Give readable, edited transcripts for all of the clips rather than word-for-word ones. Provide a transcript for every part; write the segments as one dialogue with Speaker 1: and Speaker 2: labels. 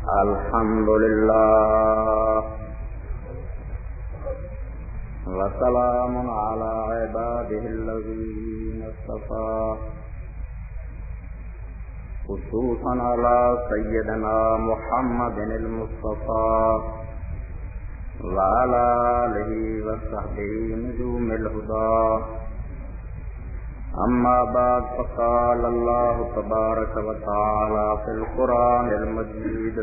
Speaker 1: الحمد لله وسلام على عباده الذين اصطفى خصوصا على سيدنا محمد المصطفى وعلى آله وصحبه نجوم الهدى. أما بعد فقال الله تبارك وتعالى في القرآن المجيد: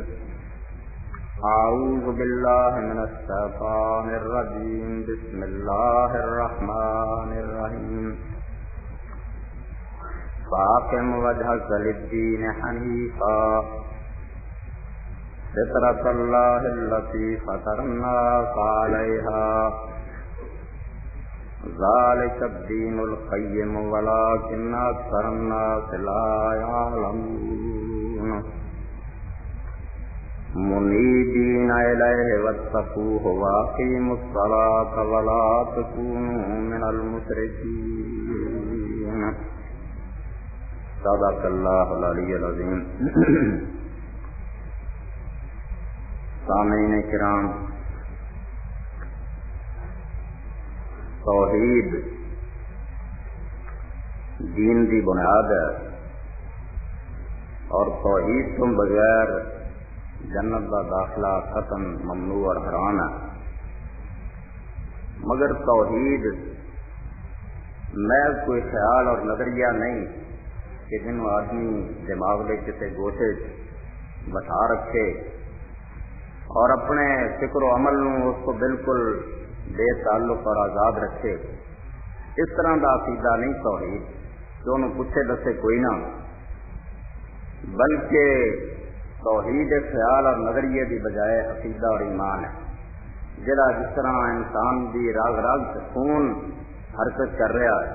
Speaker 1: أعوذ بالله من الشيطان الرجيم. بسم الله الرحمن الرحيم. فأقم وجهك للدين حنيفا فطرة الله التي فطر الناس عليها ذلك الدين القيم ولكن أكثر الناس لا يعلمون. منيبين إليه واتقوه وأقيموا الصلاة ولا تكونوا من المشركين. صدق الله العلي العظيم. سامعین کرام، توحید دین دی بنیاد ہے اور توحید تو بغیر جنت کا داخلہ ختم، ممنوع اور حرام ہے. مگر توحید محض کوئی خیال اور نظریہ نہیں کہ جنہوں آدمی دماغ میں کسی گوشے بٹھا رکھے اور اپنے فکر و عمل اس کو بالکل بے تعلق اور آزاد رکھے. اس طرح کا عقیدہ نہیں توحید کہ انہوں پوچھے دسے کوئی نہ، بلکہ توحید خیال اور نظریے کی بجائے عقیدہ اور ایمان ہے، جڑا جس طرح انسان کی راگ راگ سے خون حرکت کر رہا ہے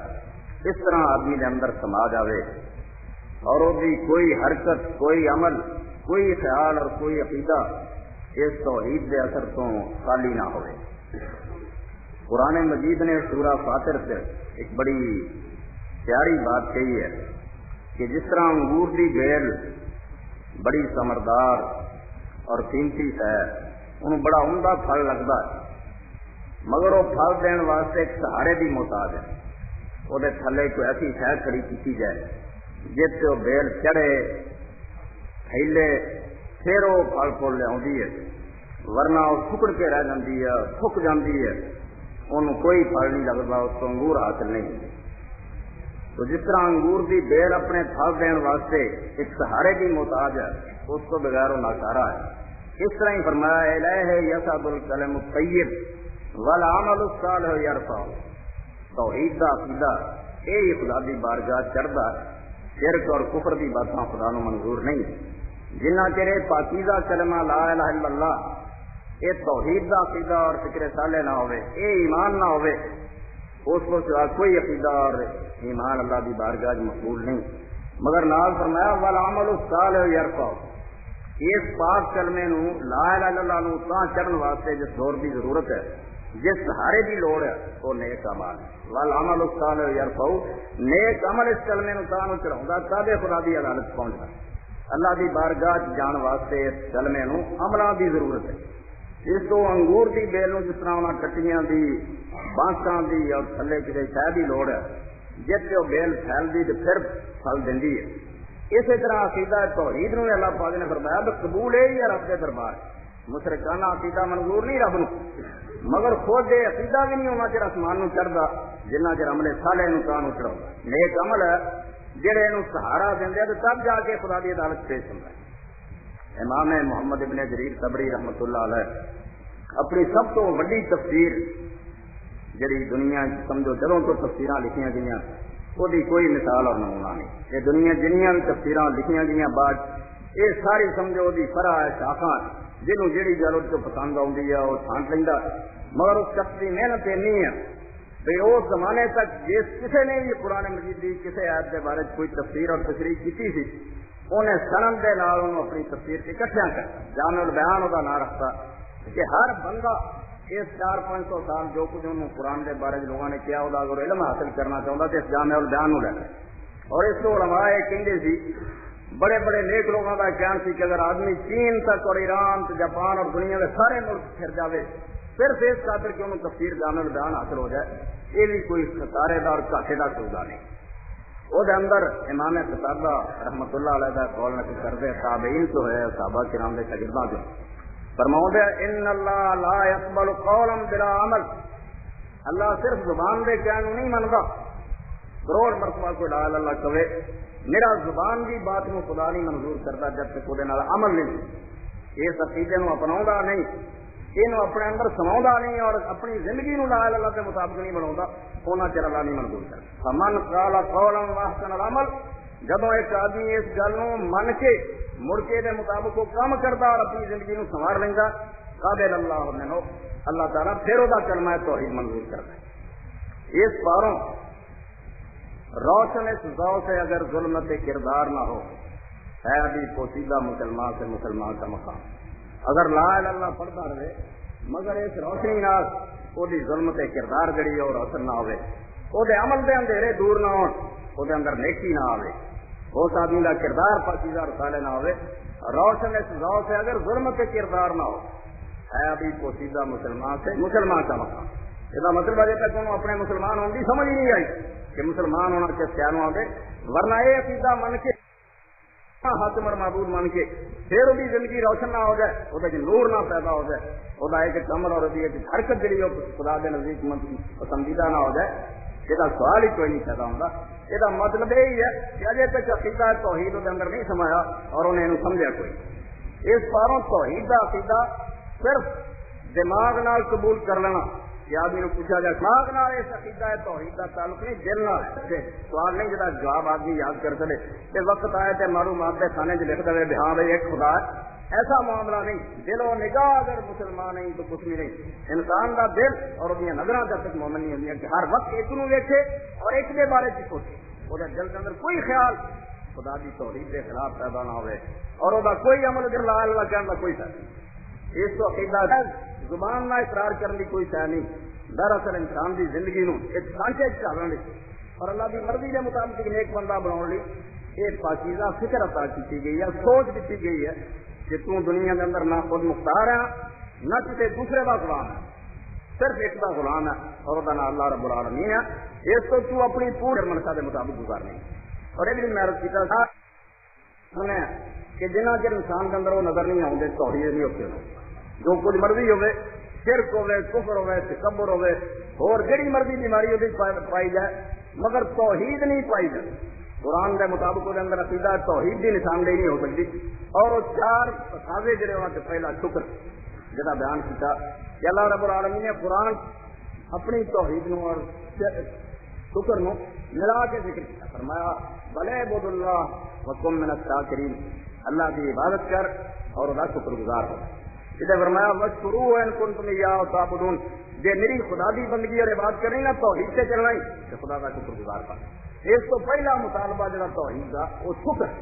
Speaker 1: اس طرح آدمی کے اندر سما جائے اور وہ بھی کوئی حرکت، کوئی عمل، کوئی خیال اور کوئی عقیدہ اس توحید کے اثر تو خالی نہ ہوئے. قرآن مجید نے سورہ فاطر سے ایک بڑی پیاری بات کہی ہے کہ جس طرح انگور کی بیل بڑی ثمردار اور قیمتی ہے، انہوں بڑا عمدہ پھل لگتا ہے، مگر وہ پھل دین واسطے ایک سہارے کی محتاج ہے. وہ تھلے کوئی ایسی شہ کھڑی کی جائے جس سے وہ بیل چڑھے ہیلے پھر وہ پھل پھول لیا ہے، ورنہ وہ سکڑ کے رہ جاتی ہے، تھک جاتی ہے، انہوں کوئی پھل نہیں لگتا، اس کو انگور حاصل نہیں. تو جس طرح انگور کی بیل اپنے پھل دین واسطے ایک سہارے کی محتاج ہے، اس کو بغیر وہ ناکارہ ہے. اس طرح ہی فرمایا الہ یصعد الکلم الطیب والعمل الصالح یرفعہ. توحید کا عقیدہ یہ خدا کی بارگاہ چڑھتا ہے، شرک اور کفر کی باتیں خدا نو منظور نہیں. جنہ چر پاکیزہ کلمہ لا الہ الا اللہ، یہ توحید کا عقیدہ اور فکر صالح نہ ہوئے، یہ ایمان نہ ہوئے، اس کو سوا کوئی عقیدہ اور ایمان اللہ کی بارگاہ مقبول نہیں. مگر نال فرمایا والعمل الصالح یرفعہ. اس پاک کلمے نو لا الہ الا اللہ نو تاں چڑھن واسطے جس دور کی ضرورت ہے، جس سہارے کی لوڑ ہے، وہ نیک عمل. والعمل الصالح یرفعہ، نیک عمل اس کلمے نو تاں چڑھاوندا تب خدا کی عدالت پہنچدا. اللہ کی بارگاہ جان واسطے اس کلمے نو عملاں دی ضرورت ہے. اس کو انگور کی بیل نو جس طرح انہاں کٹیاں دی، بانساں دی اور تھلے کسی شہ کی لوڑ ہے، جس سے وہ بیل پھیلدی تو پھر پھل دیندی ہے. اسی طرح عقیدہ توحید نو اللہ پاک نے فرمایا کہ قبول ہے رب کے دربار. مشرکانہ عقیدہ منظور نہیں رب نو، مگر خود یہ عقیدہ بھی نہیں ہونا چر آسمان نو چڑھتا جنہ چر عمل صالح نو تاں چڑھا. نیک عمل ہے جڑے انہوں سہارا دیں تو تب جا کے خدا کی عدالت پیش ہوتا ہے. امام محمد ابن جریر طبری رحمۃ اللہ علیہ اپنی سب تو وڈی تفسیر جڑی دنیا سمجھو جدوں تو تفسیراں لکھیاں گئیاں وہ کوئی مثال اور نمونہ نہیں. یہ دنیا جنیاں بھی تفسیراں لکھیاں گئیاں بعد یہ ساری سمجھو وہ فرع ہے، شاخاں جنہوں جہی ضرورت جو پسند آتی ہے وہ چھانٹ لینا. مگر اس شخص کی محنت اینی ہے بھائی اس زمانے تک جس کسی نے بھی قرآن مجید کی کسی آیت کے بارے کوئی تفسیر اور تشریح کی تھی، انہیں سنن دے نال اپنی تفسیر اکٹھا کر جامع البیان وہ نام رکھتا کہ ہر بندہ اس 400-500 سال جو کچھ انہوں قرآن کے بارے لوگوں نے کیا اگر علم حاصل کرنا چاہتا تو اس جامع البیان لے. اور اس کو علماء یہ کہتے سی بڑے بڑے نیک لوگوں کا کہنا سی کہ اگر آدمی چین تک اور ایران جاپان اور دنیا کے سارے ملک پھر جاوے پھر فیس قادر کہ انہوں تفسیر جامع بیان حاصل ہو جائے، یہ بھی کوئی خسارے دار گھاٹے کا سودا نہیں۔ وہ اندر امام قتادہ رحمت اللہ علیہ کا قول نقل کرتے تابعین تو ہے صحابہ کرام کے شاگرداں جو فرماؤں ان اللہ لا يقبل قولا بلا عمل، اللہ صرف زبان دے کہنے نہیں منتا، کروڑ مرتبہ کوئی لا الہ اللہ کہے میرا زبان کی بات کو خدا نہیں منظور کرتا جب تک وہ عمل نہیں، اس عقیدے نو اپناؤں نہیں، یہ اپنے اندر سماؤں نہیں اور اپنی زندگی نو لا الہ اللہ کے مطابق نہیں بناؤں اونا چر اللہ نہیں منظور کرتا۔ فمن قال قولا واحسن العمل، جدو ایک آدمی اس گل من کے مڑ کے دے مطابق وہ کام کرتا اور اپنی زندگی نو سنوار لینا، قابل اللہ منہ، اللہ تعالیٰ پھر وہ کلمہ توحید منظور کرتا ہے۔ اس باروں روشن اس ذوق سے اگر ظلمت کردار نہ ہو ہے ابھی پوشیدہ مسلمان سے مسلمان کا مقام، اگر لا الہ الا اللہ پڑھتا رہے مگر اس روشنی نال وہ ظلمت کردار جڑی اور اثر نہ ہوئے، وہ عمل دے اندھیرے دور نہ ہون، وہ اندر نیکی نہ آئے، اس آدمی کا کردار پاکیزہ رسالے نہ ہوئے، روشن اس ذوق سے اگر ظلمت کردار نہ ہو ہے ابھی پوشیدہ مسلمان سے مسلمان کا مقام۔ یہ مطلب اجے تک انہوں اپنے مسلمان ہونے کی سمجھ نہیں آئی کہ مسلمان ہونا کے سیانوں آگے، ورنہ یہ عقیدہ من کے حاکم اور معبود من کے پھر وہی زندگی روشن نہ ہو جائے، وہ نور نہ پیدا ہو جائے، وہ ایک کمر اور ایک حرکت جی خدا کے نزدیک پسندیدہ نہ ہو جائے، یہ سوال ہی کوئی نہیں پیدا ہوتا۔ یہ مطلب یہی ہے کہ اجے تک عقیدہ توحید کے اندر نہیں سمایا اور انہیں سمجھا کوئی۔ اس باروں توحید کا عقیدہ صرف دماغ نال قبول کر لینا کہ آدمی نے پوچھا جائے دماغ نال اس عقیدہ توحید کا تعلق نہیں، دل نال سوال نہیں جہاں جواب آدمی یاد کر سکے کہ وقت آئے تو معلومات کے کھانے لکھ دے بھی ہاں بھائی ایک خدا ہے، ایسا معاملہ نہیں۔ دل و نگاہ اگر مسلمان نہیں تو کچھ بھی نہیں۔ انسان کا دل اور وہ نظر جب تک مومن نہیں ہوتی کہ ہر وقت ایک نو ویکھے اور ایک کے بارے میں سوچے، وہ دل کے اندر کوئی خیال خدا کی توحید کے خلاف پیدا نہ ہوئے اور وہ کوئی عمل اگر لا الہ الا اللہ کوئی فائدہ نہیں۔ اس کو عقیدہ زبان نہ اقرار کرنے کی کوئی شے نہیں، دراصل انسان کی زندگی نو ایک سانچے چلنے اور اللہ کی مرضی کے مطابق ایک نیک بندہ بنانے یہ پاکیزہ فکر عطا کی گئی ہے، سوچ دیتی گئی ہے کہ تو دنیا کے اندر نہ خود مختار ہے نہ کسی دوسرے کا غلام ہے، صرف ایک کا غلام ہے اور وہ نام اللہ رب العالمین ہے۔ اس کو تو اپنی پوری منشا کے مطابق گزارنی اور یہ بھی میں عرض کیا تھا کہ جنہ چر انسان کے اندر وہ نظر نہیں آؤں توحید نہیں ہوتے، جو کچھ مرضی ہوئے شرک ہوئے کفر ہوئے تکبر ہوئے اور جڑی مرضی بیماری وہ پائی جائے مگر توحید نہیں پائی جائے۔ قرآن کے مطابق وہ اندر عقیدہ توحید کی نشاندہی نہیں ہو سکتی اور وہ چار تقاضے جڑے وہاں سے پہلا شکر جہاں بیان کیا کہ اللہ رب العالمین نے قرآن اپنی توحید نو اور شکر نو ملا کے ذکر کیا، فرمایا بھلے بود اللہ وکم من الشاکرین، اللہ کی عبادت کر اور اللہ شکر گزار ہو۔ اسے فرمایا واشکروہ ان کنتم ایاہ تعبدون، جے میری خدا دی بندگی اور عبادت کرنی نا توحید سے چلنا ہی کہ خدا کا شکر گزار کر۔ اس تو پہلا مطالبہ جڑا توحید کا وہ شکر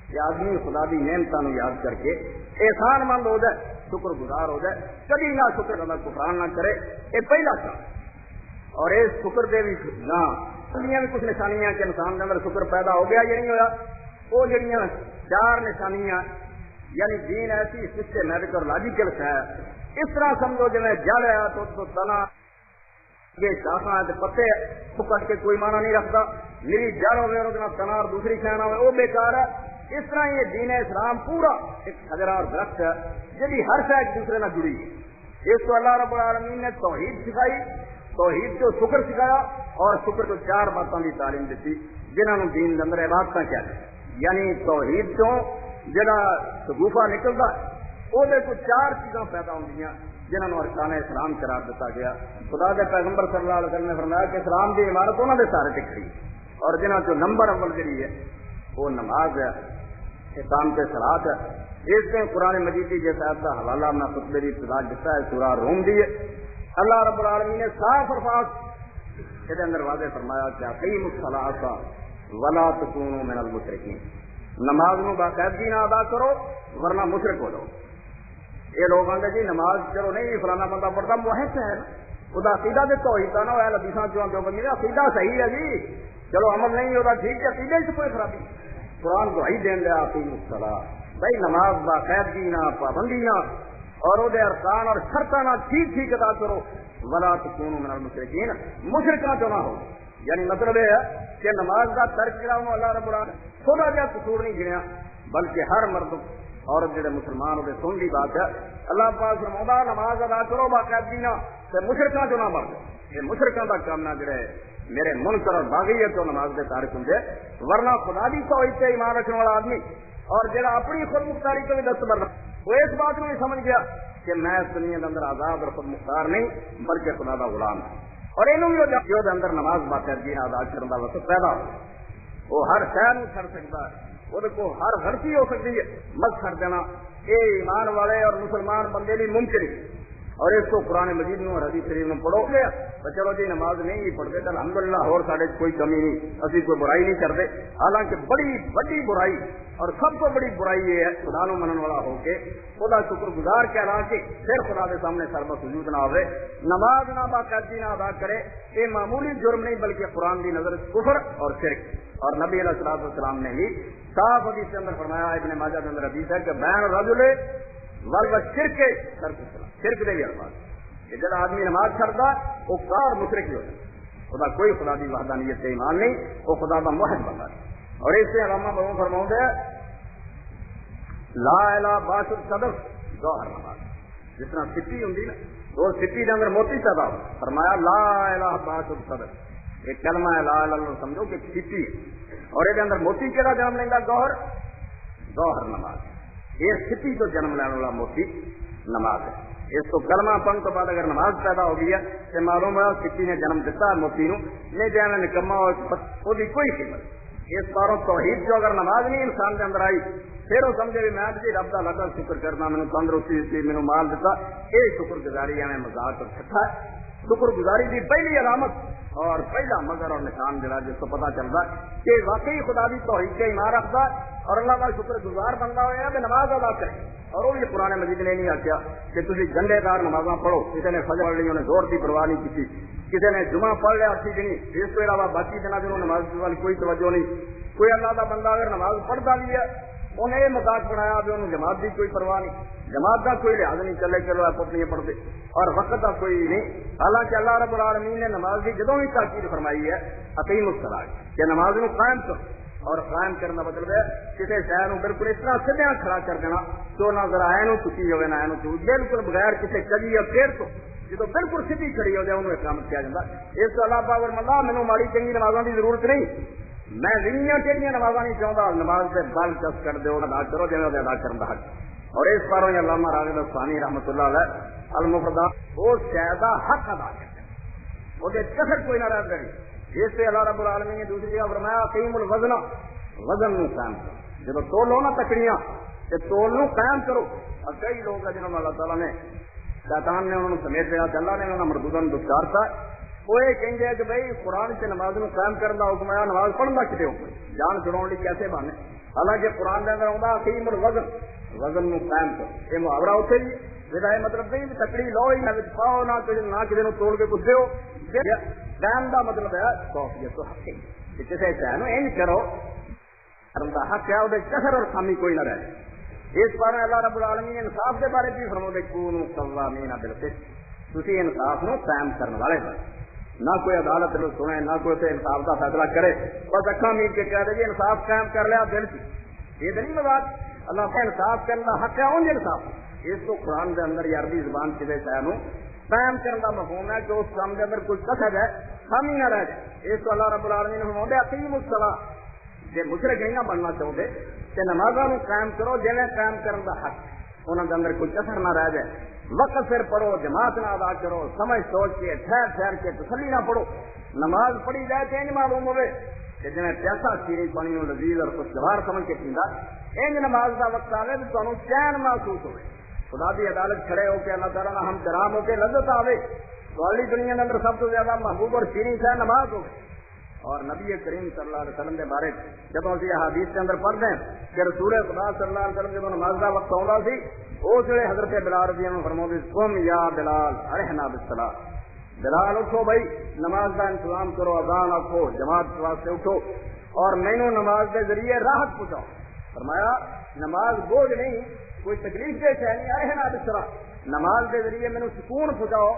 Speaker 1: کہ آدمی خدا دی نعمتوں یاد کر کے احسان مند ہو جائے، شکر گزار ہو جائے، کبھی نہ شکر اللہ کفران نہ کرے، یہ پہلا کام۔ اور اس شکر دے بھی نہ بھی کچھ نشانیاں کہ انسان کے اندر شکر پیدا ہو گیا یا نہیں ہوا، وہ جڑیاں چار نشانیاں یعنی دین ایسی سسٹمیٹک اور لاجیکل ہے، اس طرح سمجھو جی میں جڑ ہے تو تنا یہ شاخا پتے پکٹ کے کوئی معنی نہیں رکھتا، میری جڑ ہوئے اور تنا اور دوسری کھانا ہوئے وہ بیکار ہے۔ اس طرح یہ دین اسلام پورا ایک شجرہ اور درخت ہے جی ہر شے ایک دوسرے نہ جڑی ہے۔ اس کو اللہ رب العالمین نے توحید سکھائی، توحید کو شکر سکھایا اور شکر کو چار باتوں کی تعلیم دیتی جنہوں نے دین کے اندر عبادت کیا ہے، یعنی توحید چوں جڑا شگوفہ نکلتا ہے وہ چار چیزاں پیدا ہوندیاں جنہوں نے ارکان اسلام قرار دیتا گیا۔ خدا کے پیغمبر صلی اللہ علیہ وسلم نے فرمایا کہ اسلام کی عمارت انہوں نے سارے ٹکری اور جنہوں جو نمبر اول جڑی ہے وہ نماز ہے، اقام کے صلاۃ ہے۔ اس میں قرآن مجید کی جیسا کا حوالہ میں خطبے کی ابتدا دیتا ہے، سورہ روم دی ہے۔ اللہ رب العالمین نے صاف الفاظ کے اندر واضح فرمایا کہ اقیموا الصلاۃ ولا تکونوا من المشرکین، نماز میں باقاعدگی نہ ادا کرو ورنہ مشرک ہو جاؤ۔ یہ لوگ آتے جی نماز چلو نہیں فلانا بندہ پڑھتا موحد ہے خدا عقیدہ دے توحید نہ ہوا حدیثاں جو بندے عقیدہ صحیح ہے جی، چلو عمل نہیں ہوتا ٹھیک ہے، عقیدے سے کوئی خرابی قرآن دہائی دین دیا اقیم الصلاۃ بھائی نماز باقاعدگی نہ پابندی نہ اور وہ ارکان اور شرطاں نہ ٹھیک ٹھیک ادا کرو ولا تکونوا من المشرکین مشرکاں تو نہ ہو. یعنی مطلب یہ ہے کہ نماز کا ترک کرا اللہ رب العالمین تھوڑا جہا قصور نہیں گنیا بلکہ ہر مرد عورت جڑے مسلمان ہوتے سن لی بات ہے. اللہ پاک فرماؤں نماز ادا کرو باقاعدگی نہ مشرکاں جو نہ مر جائے. یہ مشرکاں کا کام نہ جڑے میرے منکر اور باغی ہے تو نماز کے تارک ہوں گے ورنہ خدا دی توحید سے ایمان رکھنے والا آدمی اور جڑا اپنی خود مختاری کو بھی دستبر وہ اس بات کو بھی سمجھ گیا کہ میں اس دنیا کے اندر آزاد اور خود مختار نہیں بلکہ خدا کا غلام ہوں. اور یہ اندر نماز باقاعدگی ادا کرنے کا وقت پیدا ہو وہ ہر شہر نہیں کر سکتا وہ کو ہر غلطی ہو سکتی ہے مت کر دینا یہ ایمان والے اور مسلمان بندے بھی ممکن ہے. اور اس کو قرآن مجید میں اور حدیث شریف میں پڑھو گے تو چلو جی نماز نہیں بھی پڑھتے تو الحمدللہ اور سارے کوئی کمی نہیں اسی کوئی برائی نہیں کرتے. حالانکہ بڑی بڑی برائی اور سب کو بڑی برائی یہ ہے خدا نو منن والا ہو کے خدا شکر گزار کہلا کے پھر خدا کے سامنے سربت سجود نہ ہوئے نماز نہ باقاعدگی نہ ادا کرے. یہ معمولی جرم نہیں بلکہ قرآن کی نظر کفر اور شرک. اور نبی علیہ الصلوۃ والسلام نے بھی صاف حدیث کے اندر فرمایا ابن ماجہ کے اندر حدیث ہے کہ بین الرجل والشرک شرک دے الفاظ کہ جب آدمی نماز چھڑتا وہ کار مشرک ہی ہوتا خدا کوئی خدا کی وحدانیت سے ایمان نہیں وہ خدا کا موحد بندہ ہے. اور اس سے علامہ بابو فرماؤں گے لا الہ باس الصدف گوہر نماز جس طرح سٹی ہوں نا وہ سٹی کے اندر موتی پیدا ہو فرمایا لا الہ باس الصدف ایک کلمہ ہے لا الہ سمجھو کہ سٹی اور یہ اندر موتی کہڑا جنم لیں گا گوہر گوہر نماز. یہ سٹی تو جنم لینے والا موتی نماز ہے. اس کو کلمہ پڑھنے کے بعد اگر نماز پیدا ہو گئی ہے تو معلوم ہے سٹی نے جنم دیتا ہے موتی نو نہیں جانا نکما وہ کوئی قیمت. اس باروں توحید جو اگر نماز نہیں انسان کے اندر آئی پھر وہ سمجھے بھی میں جی رب کا لگا شکر کرنا مینوں تندرستی دیتی مینوں مال دیتا یہ شکر گزاری ہے مذاق اور چھٹا ہے. شکر گزاری کی پہلی علامت اور پہلا مظہر اور نشان جڑا جس کو پتا چلتا کہ واقعی خدا کی توحید کا ایمان رکھتا اور اللہ کا شکر گزار بنتا ہوا کہ نماز ادا کرے. اور وہ یہ قرآن مجید نے نہیں آخیا کہ تھی گنڈے دار نمازاں پڑھو کسی نے فجر پڑھ لی انہیں زور کی پرواہ نہیں کی کسی نے جمعہ پڑھ لیا ٹھیک نہیں اس کے علاوہ باقی دنوں دنوں نماز والی کوئی توجہ نہیں. کوئی اللہ کا بندہ اگر نماز پڑھتا بھی ہے انہیں یہ مذاق بنایا بھی انہوں جماعت کی کوئی پرواہ نہیں جماعت کا کوئی لحاظ نہیں چلے چلو آپ اپنی پڑھتے اور وقت کا کوئی نہیں. حالانکہ اللہ رب العالمین نے نماز کی جدوں بھی تاکید فرمائی ہے اقیم الصلاۃ کہ نماز کو قائم کرو اور قائم کرنا مطلب ہے کسی شہر کو بالکل اس طرح سدھا کھڑا کر دینا تو نہ ذرا اینو چکی ہوئے نہ اینو چکی بالکل بغیر کسی چلی یا پھر تو جب بالکل سیدھی کھڑی ہو جائے انہوں اقامت کیا جاتا. اس کو اللہ پاک فرماتا مینوں ماڑی چنگی نمازوں کی ضرورت نہیں میں ریڑیاں ٹیڑیاں نمازاں نہیں چاہتا نماز سے بل چس کر دو ادا کرو جی ادا کرنے کا حق. اور اس باروں علامہ راغب اصفہانی رحمۃ اللہ علیہ المفردات وہ شاید حق ادا کرتے وہ کسر کوئی نہ رہ گئی. اس سے اللہ رب العالمین نے دوسری جگہ فرمایا قیم الوزن وزن نو قائم کرو جب تولو نا تکڑیاں تو تول نو قائم کرو. اور کئی لوگ جنہوں نے اللہ تعالیٰ نے شیطان نے انہوں سمیت دیا کہ اللہ نے انہوں نے مردودہ دشکار تھا وہ یہ کہیں گے کہ بھائی قرآن سے نماز نو قائم کرنے کا حکم ہے نماز پڑھنا کتنے ہو جان چھڑاؤ لی کیسے بانے. حالانکہ قرآن کے اندر آتا قیم الوزن وزن نو قائم کرو یہ محاورہ اتنے ہی یہ مطلب نہیں تکڑی لو ہی نہ پاؤ نہ کسی نو توڑ کے کچھ دو. قائم کا مطلب ہے توفیت حق کسی شہر ان کرو کا حق ہے وہ کسر اور خامی کوئی نہ رہے. اس بارے اللہ رب العالمین انصاف کے بارے بھی فرماتے کونوا قوامین بالقسط تھی انصاف نو قائم کرنے والے نہ کوئی عدالت نو سنے نہ کوئی سے انصاف کا فیصلہ کرے بس اکھا میر کے کہہ دے جی انصاف قائم کر لیا دل کی یہ نہیں بات. اللہ کا انصاف کرنا حق ہے ان انصاف. اس کو قرآن کے اندر یا عربی زبان کسی شہر قائم کرنے کا مفہوم ہے کہ اس کام کے اندر کوئی کسر ہے خامی نہ رہ جائے. اس کو اللہ رب العالمین نے فرمایا اقیم الصلاۃ جی مشرک نہیں نہ بننا چاہتے کہ نمازوں قائم کرو جی قائم کرنے کا حق انہوں کے اندر کوئی کسر نہ رہ جائے. وقت پھر پڑھو جماعت نہ ادا کرو سمجھ سوچ کے ٹھہر ٹھہر کے تسلی نہ پڑھو. نماز پڑھی جائے تو انج معلوم ہوئے کہ جی پیاسا چیری پانی لذیذ اور خوشگوار سمجھ کے پیندا انج نماز کا وقت آئے تو تمہیں چین محسوس ہوئے خدا کی عدالت کھڑے ہو کے اللہ تعالیٰ نہ ہم کرام ہو کے لذت آئے تو علی دنیا کے اندر سب سے زیادہ محبوب اور شیریں ہے نماز ہو. اور نبی کریم صلی اللہ علیہ وسلم کے بارے جب اسی حدیث کے اندر پڑھتے ہیں کہ رسول خدا صلی اللہ علیہ وسلم جب نماز کا وقت آتا سی اس ویلے حضرت بلال رضی اللہ عنہ فرماتے قم یا بلال ارحنا بالصلاۃ بلال اٹھو بھائی نماز کا انتظام کرو اذان رکھو جماعت واسطے اٹھو. اور مینو نماز کے ذریعے راحت پہنچاؤ. فرمایا نماز بوجھ نہیں، کوئی تکلیف کے شے نہیں آئے نا بسترا. نماز کے ذریعے مینو سکون پہنچاؤ،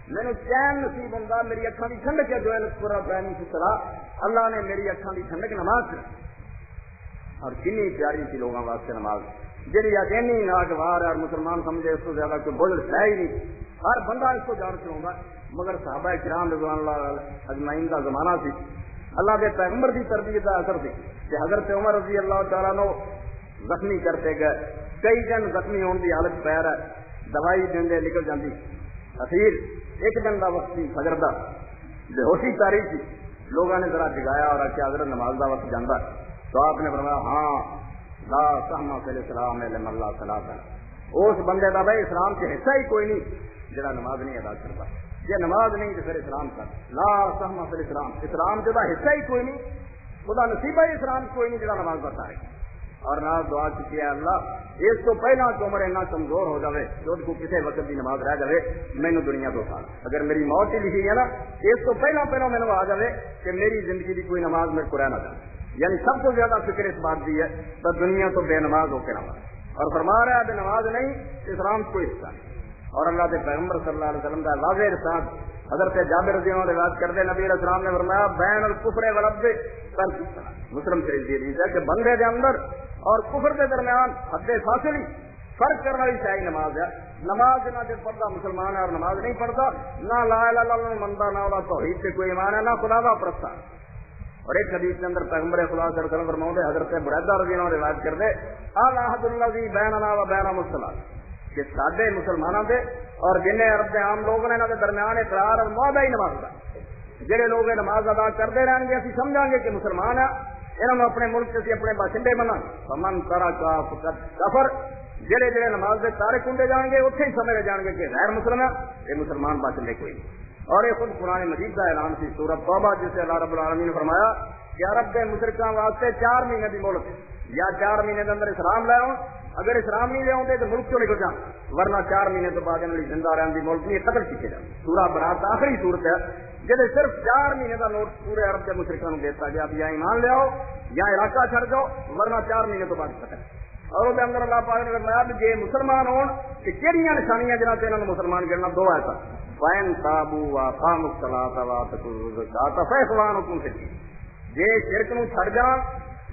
Speaker 1: مینو چین نصیب ہوتا، میری اکھاں کی ٹھنڈک ہے. جو ہے پورا بینی کی طرح اللہ نے میری اکھاں کی ٹھنڈک نماز کی. اور کنی پیاری سی لوگوں واسطے نماز جی یقینی ناگوار ہے، اور مسلمان سمجھے اس کو زیادہ کوئی بوجھ ہے ہی نہیں. ہر بندہ اس کو جان چاہتا، مگر صحابہ کرام رضوان اللہ اجمعین کا زمانہ سی. اللہ کے پیغمبر کی تربیت کا اثر سی کہ حضرت عمر رضی اللہ تعالیٰ نو زخمی کرتے گئے. کئی دن زخمی ہونے کی حالت پیر ہے، دوائی دے نکل جاتی. اخیر ایک دن کا وقت سی، فجر دا بے ہوشی تاریخ سی. لوگوں نے ذرا جگایا اور آخیا حضرت نماز کا وقت جانا. تو آپ نے فرمایا ہاں لا سہما فی الاسلام علم اللہ صلاۃ. اس بندے کا بھائی اسلام کے حصہ ہی کوئی نہیں جڑا نماز نہیں ادا کرتا. یہ نماز نہیں تو پھر اسلام کا لا سہما فی الاسلام، اسلام جہاں حصہ ہی کوئی نہیں، خدا نصیبہ ہی اسلام کوئی نہیں جڑا نماز پڑھتا ہے. اور نہ دعا چکی ہے اللہ اس کو پہلا تو عمر اتنا کمزور ہو جائے کہ اس کو کسی وقت کی نماز رہ جائے. مینو دنیا تو سال اگر میری موت ہی لکھی ہے نا، اس کو پہلا مینو آ جائے کہ میری زندگی کی کوئی نماز میرے کو رہ نہ جائے. یعنی سب سے زیادہ فکر اس بات کی ہے تو دنیا تو بے نماز ہو کے نماز. اور فرما رہا ہے بے نماز نہیں اسلام کوئی حصہ نہیں. اور اللہ کے پیغمبر صلی اللہ علیہ وسلم کا واضح ارشاد حضرت جابر رضی اللہ عنہ روایت کرتے نبی علیہ السلام نے فرمایا بین الکفر والعبد ترک الصلاۃ. مسلم شریف کی حدیث ہے کہ بندے کے اندر اور کفر کے درمیان حد فاصلی فرق کرنے والی شاہی نماز ہے. نماز نہ جو پڑھتا مسلمان ہے اور نماز نہیں پڑھتا، نہ لا الہ الا اللہ منتا، نہ وہ توحید سے کوئی ایمان ہے، نہ خدا کا پرستار. اور ایک حدیث کے اندر پیغمبر خدا صلی اللہ علیہ وسلم فرماتے حضرت بریدہ رضی اللہ عنہ روایت کرتے العہد الذی بیننا و بینہم الصلاۃ، کہ سادے مسلمانوں کے اور جن عرب کے عام لوگ نے انہوں کے درمیان اقرار اور معاہدہ ہی نماز کا. جہے لوگ نماز ادا کرتے رہیں گے اسی سمجھا گے کہ مسلمان ہیں، انہوں اپنے ملک سے اپنے باشندے بنا. فمن ترک فقد کفر، جہے جہے نماز کے تارک ہوں جان گے اتنے ہی سمجھ جان گے کہ غیر مسلم ہے، یہ مسلمان باشندے کوئی نہیں. اور یہ خود قرآن مجید کا اعلان سی سورۃ توبہ جسے اللہ رب العالمین نے فرمایا کہ عرب کے مشرکاں واسطے 4 مہینے کی مہلت، یا 4 مہینے کے اندر اسلام لے آؤ. اگر اسلام نہیں لے آؤ تو ملک چوں نکل جان، ورنہ 4 مہینے تو بعد انہوں زندہ رہنے کی ملک نہیں قتل کیتے جان. سورہ برات آخری صورت ہے جہاں صرف 4 مہینے کا نوٹ پورے عرب کے مشرکاں دیتا گیا یا ایمان لے آؤ یا علاقہ چھڑ جاؤ، ورنہ 4 مہینے تو بعد قتل. اور وہ اندر اللہ پاک نے فرمایا کہ یہ مسلمان ہون کہ کہڑیاں نشانیاں جنہاں سے انہوں نے مسلمان گرنا 2 ایسا فَإِن تَابُوا وَأَقَامُوا الصَّلَاةَ وَآتَوُا الزَّكَاةَ فَإِخْوَانُكُمْ فِي الدِّينِ. جے شرک نو چھڑ جان،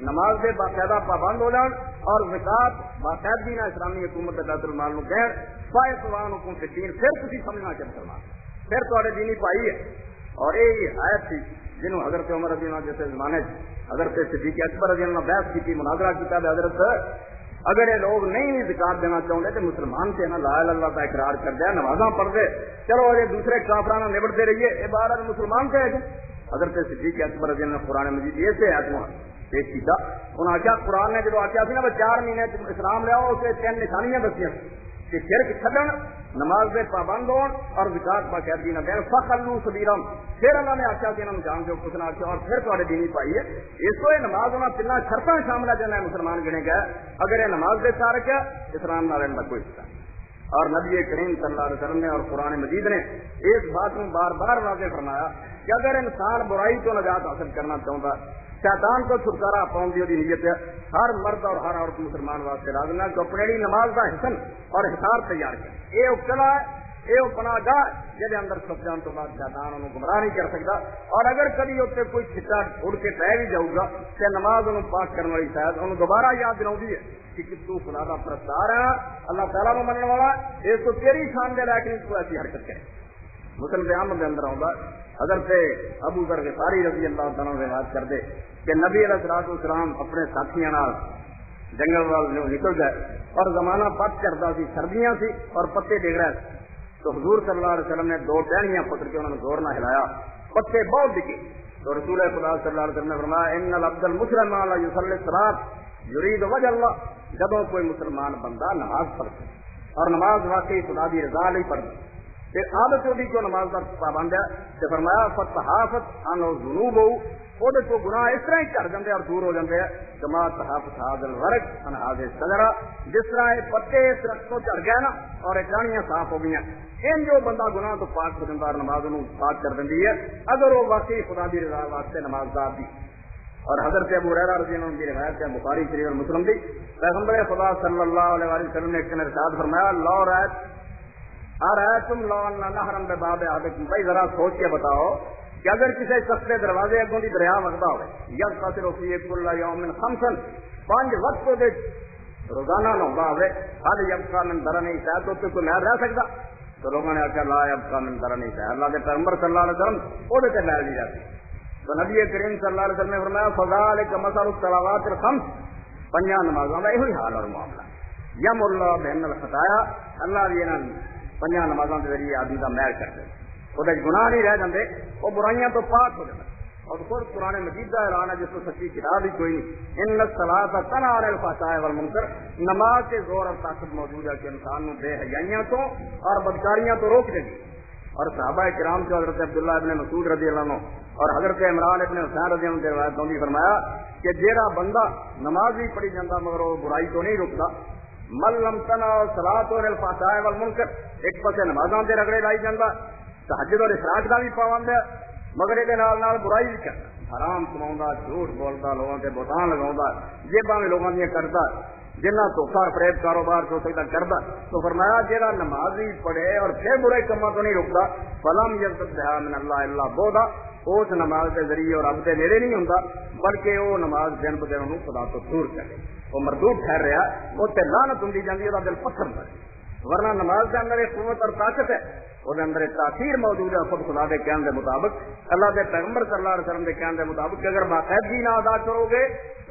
Speaker 1: نماز دے باقاعدہ پابند ہو جان اور زکات باقاعدگی نہ اسلامی حکومت بیت المال نو دین، فَإِخْوَانُكُمْ فِي الدِّينِ، پھر تسی سمجھنا کہ مسلمان پھر تہاڈے دینی بھائی ہے. اور یہ آیت تھی جنہوں حضرت عمر رضی اللہ عنہ جیسے زمانے حضرت صدیق اکبر رضی اللہ عنہ بحث کی مناظرہ کیا. حضرت اگر یہ لوگ نہیں بھی زکات دینا چاہتے تو مسلمان سے نا لا الہ الا اللہ کا اقرار کر دیا، نمازاں پڑھ دے، چلو یہ دوسرے کافرانہ نبڑتے رہیے، یہ بار مسلمان سے ہے. حضرت صدیق اکبر رضی اللہ عنہ قرآن مجید یہ سے آیتوں پیش کیا. انہوں نے آخیا قرآن نے جب آخیا سی نا 4 مہینے اسلام لے آؤ، اسے 3 نشانیاں دسیاں کہ شرک چھڈن، نماز دے پابند ہون اور زکات باقاعدگی نہ دین. فخلوا سبیلہم، پھر اللہ نے آخیا کہ انہوں نے جان دو کچھ نہ آخیا، اور پھر تھوڑے دینی پائی ہے. اس کو یہ نماز انہوں نے 3 شرطاں شامل ہے جنہیں مسلمان گنے گئے. اگر یہ نماز دے تارک ہے اسلام نہ رہنے کا کوئی حصہ نہیں. اور نبی کریم صلی اللہ علیہ وسلم نے اور قرآن مجید نے اس بات کو بار بار واضح فرمایا کہ اگر انسان برائی تو نجات حاصل کرنا چاہتا، شیطان کو چھٹکارا پاؤں کی نیت ہے، ہر مرد اور ہر عورت مسلمان واسطے لازم ہے کہ اپنے لیے نماز کا حسن اور حساب تیار کرے. یہ اکلا ہے، یہ پناہ گاہ جہاں اندر سب جان تو بعد شیطان انہوں گمراہ نہیں کر سکتا. اور اگر کبھی اتنے کوئی چھٹا اڑ کے پہ بھی جاؤ گا کہ نماز انہوں پاک کرنے والی شاید انہوں دوبارہ یاد دلاؤں ہے کہ تو خدا کا پرستار ہے، اللہ تعالیٰ کو مننے والا، اس کو تیری شان دے لائق نہیں تو ایسی حرکت کرے. مسلم احمد کے اندر آؤں حضرت ابو ذر غفاری رضی اللہ تعالیٰ سے بات کر دے کہ نبی علیہ الصلوۃ والسلام اپنے ساتھیوں جنگل وال نکل گئے اور زمانہ بت کرتا سی، سردیاں سی اور پتے ڈگ رہے تھے. تو حضور صلی اللہ علیہ وسلم نے 2 ٹہنیاں پکڑ کے انہوں نے زور نہ ہلایا، پتے بہت ڈگے. تو رسول خدا صلی اللہ علیہ وسلم نے فرمایا ان العبد المسلم لا یصلی الصلاۃ یرید وجہ اللہ. جب کوئی مسلمان بندہ نماز پڑھتا اور نماز واقعی خدا کی رضا نہیں پڑھتا، پھر عادت ہوگی جو نماز کا پابند ہے تو فرمایا فتحافت عن الذنوب، وہ کو گناہ اس طرح ہی چڑھ جاتے اور دور ہو جاتے ہیں کما تحافت هذا الورق عن هذه الشجرہ، جس طرح یہ پتے اس درخت کو چڑھ گئے نا اور یہ ٹہنیاں صاف ہو گئی. ان جو بندہ گناہ تو پاک ہو جاتا اور نماز انہوں پاک کر دینی ہے اگر وہ واقعی خدا کی رضا واسطے نماز دار دی. اور حضرت ابو ہریرہ رضی اللہ عنہ کی روایت ہے بخاری شریف اور مسلم دی، پیغمبر خدا صلی اللہ علیہ وسلم نے ایک دن ارشاد فرمایا لو رأیتم لو ان نہرا بباب احدکم، بھائی ذرا سوچ کے بتاؤ کہ اگر کسی شخص کے دروازے اگوں دی دریا وگدا ہوئے یغتسل فی کل یوم خمسا، 5 وقت کو دے روزانہ نہوندا ہوئے، ہل یبقى من درنی شاید تو کوئی محل رہ سکتا؟ تو لوگوں نے آخیا لا یبقى من درنی شاید، اللہ کے پیغمبر صلی اللہ علیہ وسلم وہ تے محل نہیں رہتی۔ تو نبی کریم صلی اللہ علیہ وسلم نے فرمایا فذلک مثل الصلوات الخمس، 5 نمازوں کا یہی حال اور معاملہ، یم اللہ بین الخطایا، اللہ بھی انہاں 5 نمازوں کے ذریعے آدمی کا محل کر دے، وہ گناہ نہیں رہ جاندے، وہ برائیاں تو پاک ہو جاتے۔ اور خود قرآن مجید کا اعلان ہے جس کو سچی کتاب ہی کوئی نہیں، ان الصلاۃ تنہی عن الفحشاء والمنکر، نماز کے زور اور طاقت موجود ہے کہ انسان کو بے حیائیاں تو اور بدکاریاں تو روک دے گی۔ اور صحابہ کرام سے حضرت عبداللہ ابن مسعود رضی اللہ عنہ اور حضرت عمران ابن حسین رضی اللہ عنہ روایت نے فرمایا کہ جیڑا بندہ نماز بھی پڑھی جاتا مگر وہ برائی تو نہیں رکتا، من لم تنہ الصلاۃ عن الفحشاء والمنکر، ایک پاسے نمازاں دے رگڑے لائی جاتا، تہجد اور اشراق دا بھی پابند ہے، مگر یہ برائی بھی کرتا، حرام کما، جھوٹ بولتا، لوگوں سے بہتان لگا، جیباں میں لوگوں دیا کرتا، جنہ دھوکھا فریب کاروبار ہو سکتا کرتا۔ تو فرمایا جہاں نماز ہی پڑھے اور پھر برے کما تو نہیں رکتا، فلم یزدہ من اللہ اللہ بودا، اس نماز کے ذریعے اور رب کے نیڑے نہیں ہوتا، بلکہ وہ نماز دن ب دن خدا تو دور کرے، وہ مردود ٹھہر رہا، وہ لعنت ہوں جاتی، وہ دل پتھر پڑے۔ ورنہ نماز کے اندر ایک قوت اور طاقت ہے، وہ اندر ایک تاثیر موجود ہے، خود خدا کے کہنے کے مطابق، اللہ کے پیغمبر صلی اللہ علیہ وسلم کے کہنے کے مطابق، کہ اگر باقاعدگی نہ ادا کرو گے،